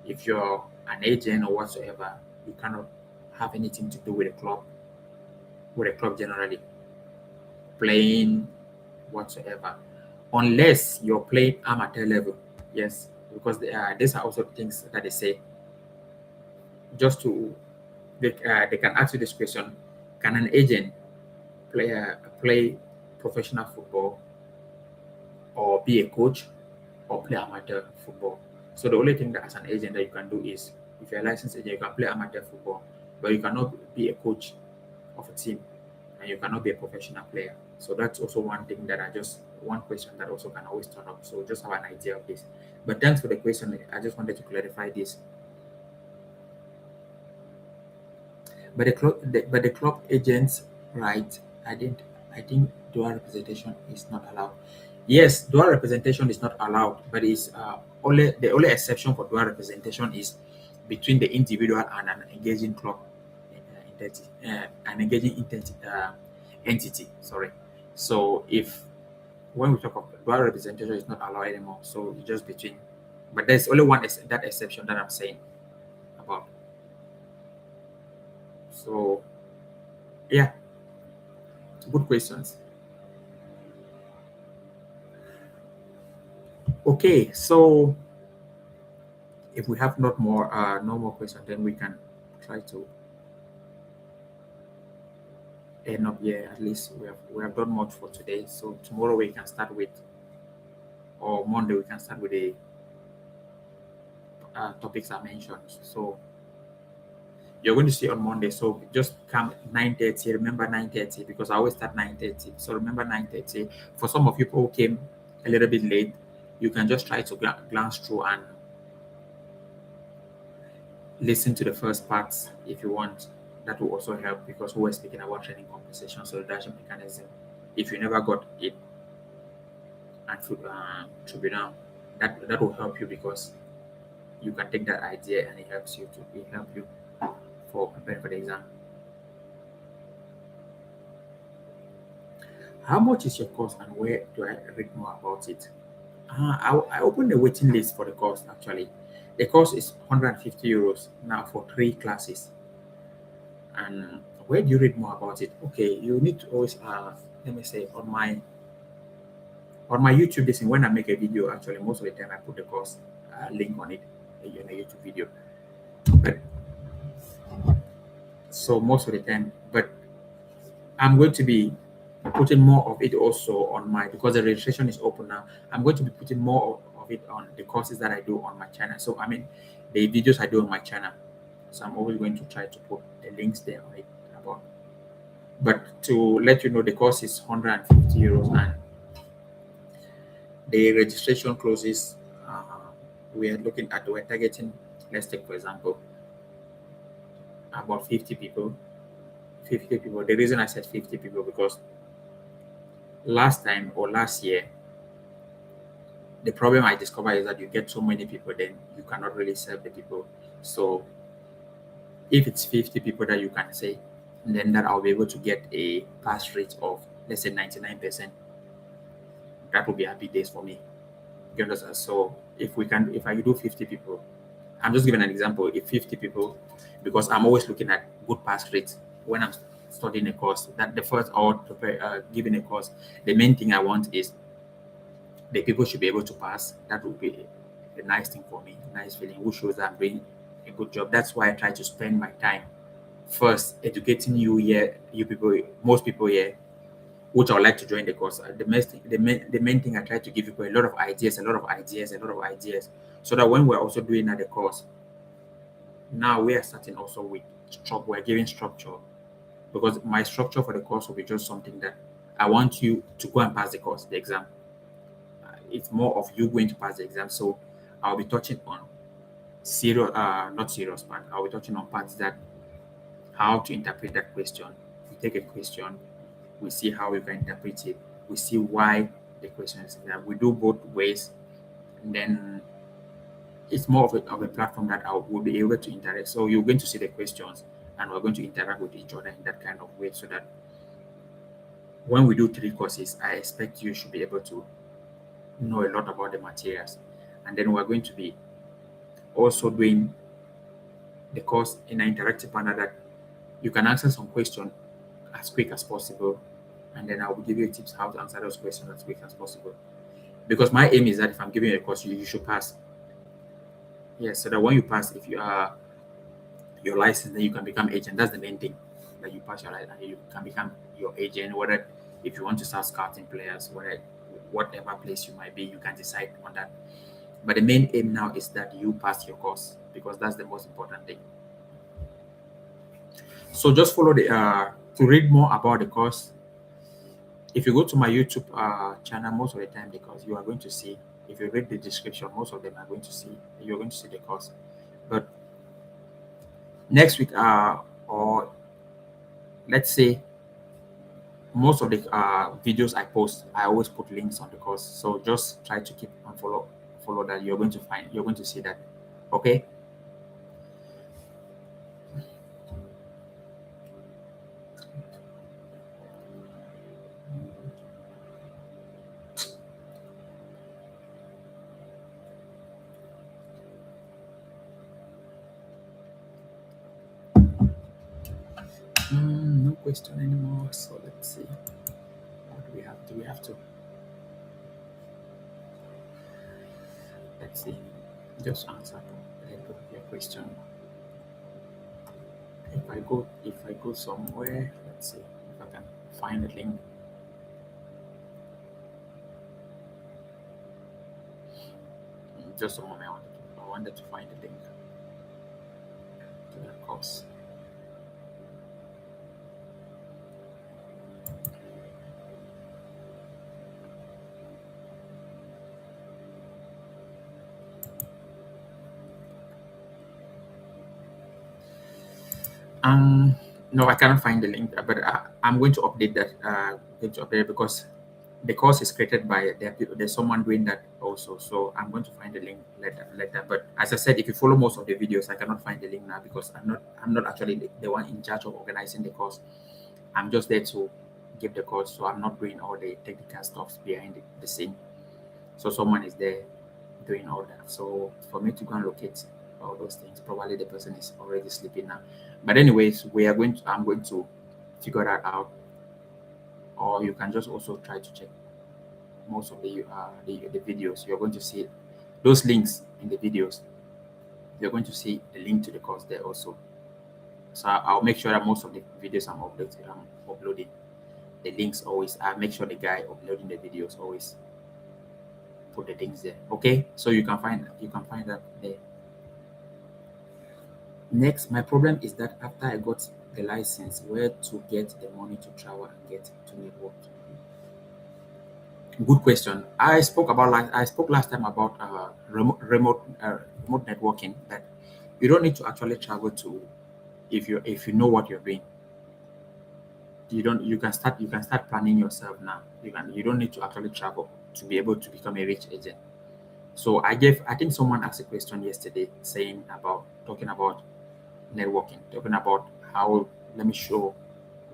if you're an agent or whatsoever, you cannot have anything to do with a club generally, playing whatsoever, unless you're playing amateur level. Yes, because these are also things that they say. Just to they can ask you this question: can an agent play professional football or be a coach or play amateur football? So the only thing that as an agent that you can do is, if you're a licensed agent, you can play amateur football, but you cannot be a coach of a team, and you cannot be a professional player. So that's also one thing that one question that also can always turn up. So just have an idea of this. But thanks for the question. I just wanted to clarify this. But the club agents, right? I think dual representation is not allowed. Yes, dual representation is not allowed, but it's only the only exception for dual representation is between the individual and an engaging club an engaging entity. Sorry. So if when we talk of dual representation is not allowed anymore, so it's just between. But there's only that exception that I'm saying about. So yeah, good questions. Okay, so if we have no more questions, then we can try to end up here. At least we have done much for today. So tomorrow we can start with, or Monday we can start with the topics I mentioned. So you're going to see on Monday. So just come 9:30. Remember 9:30 because I always start 9:30. So remember 9:30. For some of you who came a little bit late, you can just try to glance through and listen to the first parts if you want. That will also help because we were speaking about training compensation solidarity mechanism. If you never got it and tribunal, that will help you because you can take that idea and it help you for preparing for the exam. How much is your course and where do I read more about it? I opened the waiting list for the course actually. The course is €150 now for 3 classes. And where do you read more about it? Okay, you need to always let me say on my YouTube this when I make a video actually most of the time I put the course link on it in a YouTube video. But so most of the time, but I'm going to be putting more of it also on my because the registration is open now. I'm going to be putting more of it on the courses that I do on my channel. So I mean the videos I do on my channel. So I'm always going to try to put the links there on it about. But to let you know, the course is €150 and the registration closes. We're targeting. Let's take for example about 50 people. 50 people. The reason I said 50 people because last time or last year, the problem I discovered is that you get so many people, then you cannot really serve the people. So if it's 50 people that you can say, then that I'll be able to get a pass rate of let's say 99%. That will be happy days for me. You understand? So if I do 50 people, I'm just giving an example. If 50 people, because I'm always looking at good pass rates when I'm studying a course. That the first or giving a course, the main thing I want is the people should be able to pass. That would be a nice thing for me, nice feeling, which shows that I'm doing a good job. That's why I try to spend my time first educating you here, you people, most people here, which I would like to join the course. The main thing I try to give people a lot of ideas, so that when we're also doing the course, now we are starting also with we're giving structure because my structure for the course will be just something that I want you to go and pass the exam. It's more of you going to pass the exam. So I'll be touching on not serious part. I'll be touching on parts that how to interpret that question. We take a question, we see how we can interpret it, we see why the questions. That we do both ways, and then it's more of a platform that I will be able to interact. So you're going to see the questions, and we're going to interact with each other in that kind of way, so that when we do 3 courses, I expect you should be able to know a lot about the materials. And then we're going to be also doing the course in an interactive manner that you can answer some question as quick as possible, and then I will give you tips how to answer those questions as quick as possible. Because my aim is that if I'm giving you a course, you should pass. Yes, so that when you pass, if you are your license, then you can become agent. That's the main thing. That you pass your license, and you can become your agent. Whether if you want to start scouting players, whatever place you might be, you can decide on that. But the main aim now is that you pass your course, because that's the most important thing. So just follow the to read more about the course. If you go to my YouTube channel, most of the time the course you are going to see. If you read the description, most of them are going to see. You're going to see the course. But next week, or let's say most of the videos I post, I always put links on the course. So just try to keep and follow that. You're going to see that. Okay. No question anymore. So let's see. What do we have? Do we have to? Let's see. Just answer a little bit of your question. If I go somewhere, let's see if I can find a link. Just a moment. I wanted to find a link to that course. No, I cannot find the link, but I'm going to update that. Going to update it because the course is created by there's someone doing that also. So I'm going to find the link later. But as I said, if you follow most of the videos, I cannot find the link now because I'm not actually the one in charge of organizing the course. I'm just there to give the course, so I'm not doing all the technical stuff behind the scene. So someone is there doing all that. So for me to go and locate all those things, probably the person is already sleeping now. But anyways, I'm going to figure that out, or you can just also try to check most of the videos. You're going to see those links in the videos. You're going to see the link to the course there also. So I'll make sure that most of the videos I'm uploading, the links always. I make sure the guy uploading the videos always put the links there. Okay, so you can find that there. Next, my problem is that after I got the license, where to get the money to travel and get to network? Good question. I spoke last time about remote networking, that you don't need to actually travel to, if you know what you're doing. You can start planning yourself now. You don't need to actually travel to be able to become a rich agent. So I think someone asked a question yesterday talking about networking, talking about how, let me show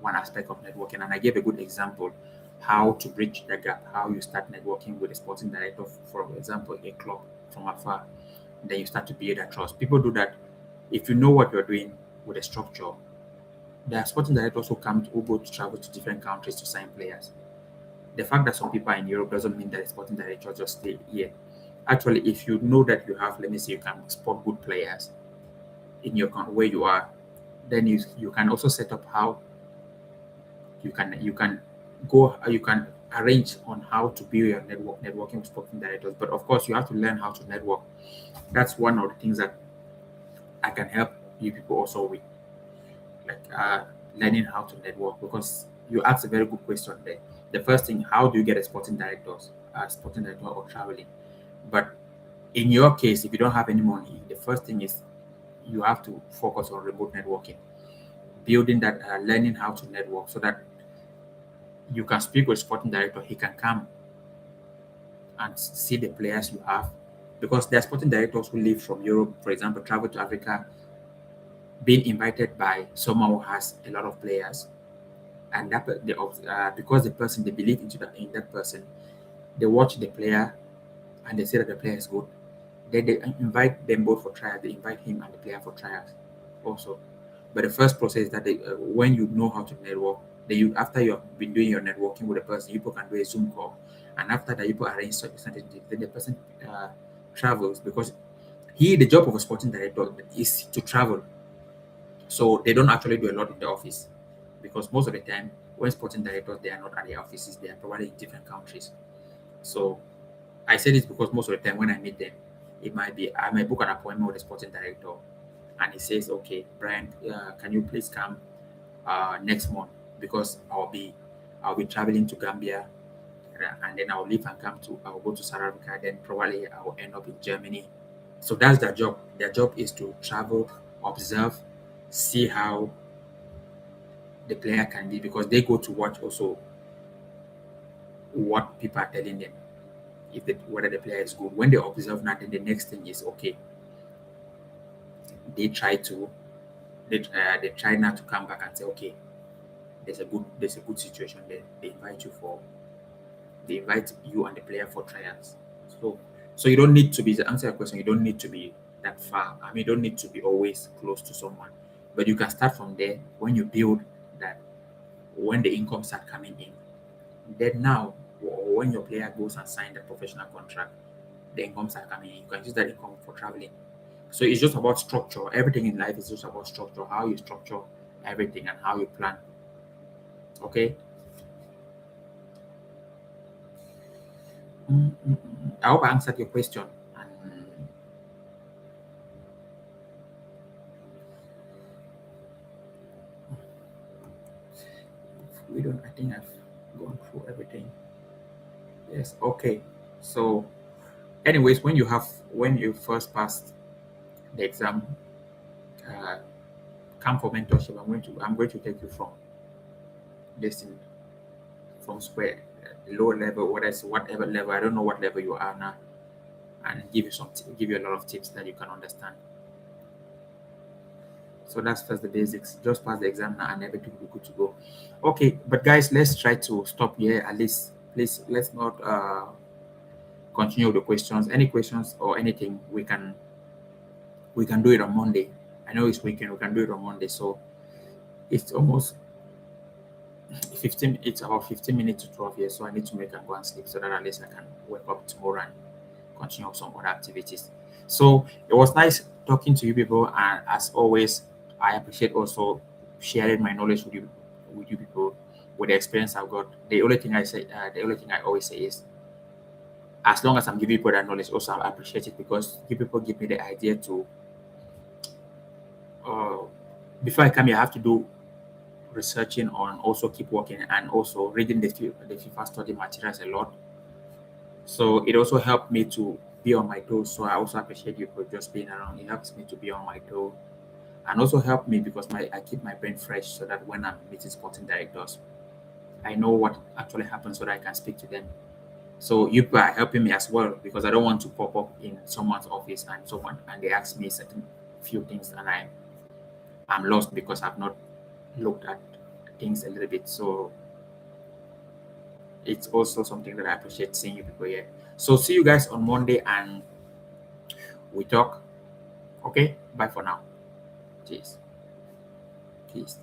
one aspect of networking, and I gave a good example how to bridge the gap, how you start networking with a sporting director, for example, a club from afar. Then you start to build that trust. People do that. If you know what you're doing with a structure, there are sporting directors who go to travel to different countries to sign players. The fact that some people are in Europe doesn't mean that a sporting director just stay here. Actually, if you know that you have, let me say, you can spot good players in your where you are, then you can also set up how you can arrange on how to build your networking with sporting directors. But of course, you have to learn how to network. That's one of the things that I can help you people also with, like learning how to network, because you asked a very good question there. The first thing, how do you get a sporting director or traveling? But in your case, if you don't have any money, the first thing is you have to focus on remote networking, building that, learning how to network, so that you can speak with sporting director. He can come and see the players you have, because there are sporting directors who live from Europe, for example, travel to Africa, being invited by someone who has a lot of players, and because the person, they believe in that person, they watch the player and they say that the player is good. Then they invite them both for trials. They invite him and the player for trials also. But the first process is that when you know how to network, after you have been doing your networking with the person, you can do a Zoom call, and after that, you arrange certain things. Then the person travels, because the job of a sporting director is to travel. So they don't actually do a lot in the office, because most of the time, when sporting directors, they are not at their offices, they are probably in different countries. So I say this because most of the time when I meet them, it might be I might book an appointment with a sporting director, and he says, "Okay, Brian, can you please come next month, because I'll be traveling to Gambia, and then I'll leave and I'll go to South Africa, then probably I'll end up in Germany." So that's their job. Their job is to travel, observe, see how the player can be, because they go to watch also what people are telling them, whether the player is good. When they observe that, then the next thing is, okay, they try to they try not to come back and say, okay, there's a good situation there. They invite you and the player for trials. So you don't need to be, to answer your question, you don't need to be that far. I mean, you don't need to be always close to someone, but you can start from there. When you build that, when the income start coming in, then now, when your player goes and sign the professional contract, the incomes are coming in. You can use that income for traveling. So it's just about structure. Everything in life is just about structure, how you structure everything and how you plan. Okay. I hope I answered your question. And we don't. I think I've gone through everything. Yes. Okay. So, anyways, when you first passed the exam, uh, come for mentorship. I'm going to take you from this thing, from square, low level, whatever level. I don't know what level you are now, and give you a lot of tips that you can understand. So that's first the basics. Just pass the exam now and everything will be good to go. Okay, but guys, let's try to stop here at least. Please, let's not continue with the questions. Any questions or anything, we can do it on Monday. I know it's weekend, we can do it on Monday. So it's almost 15, it's about 15 minutes to 12 here. So I need to make and go and sleep, so that at least I can wake up tomorrow and continue some other activities. So it was nice talking to you people, and as always, I appreciate also sharing my knowledge with you people, with the experience I've got. The only thing I always say is, as long as I'm giving people that knowledge, also I appreciate it, because you people give me the idea to. Uh, Before I come here, I have to do researching on, also keep working, and also reading the FIFA study materials a lot. So it also helped me to be on my toes. So I also appreciate you for just being around. It helps me to be on my toe, and also help me because I keep my brain fresh, so that when I'm meeting sporting directors, I know what actually happens, so that I can speak to them. So you are helping me as well, because I don't want to pop up in someone's office and they ask me certain few things, and I'm lost because I've not looked at things a little bit. So it's also something that I appreciate seeing you people here. So see you guys on Monday, and we talk. Okay, bye for now. Cheers. Peace.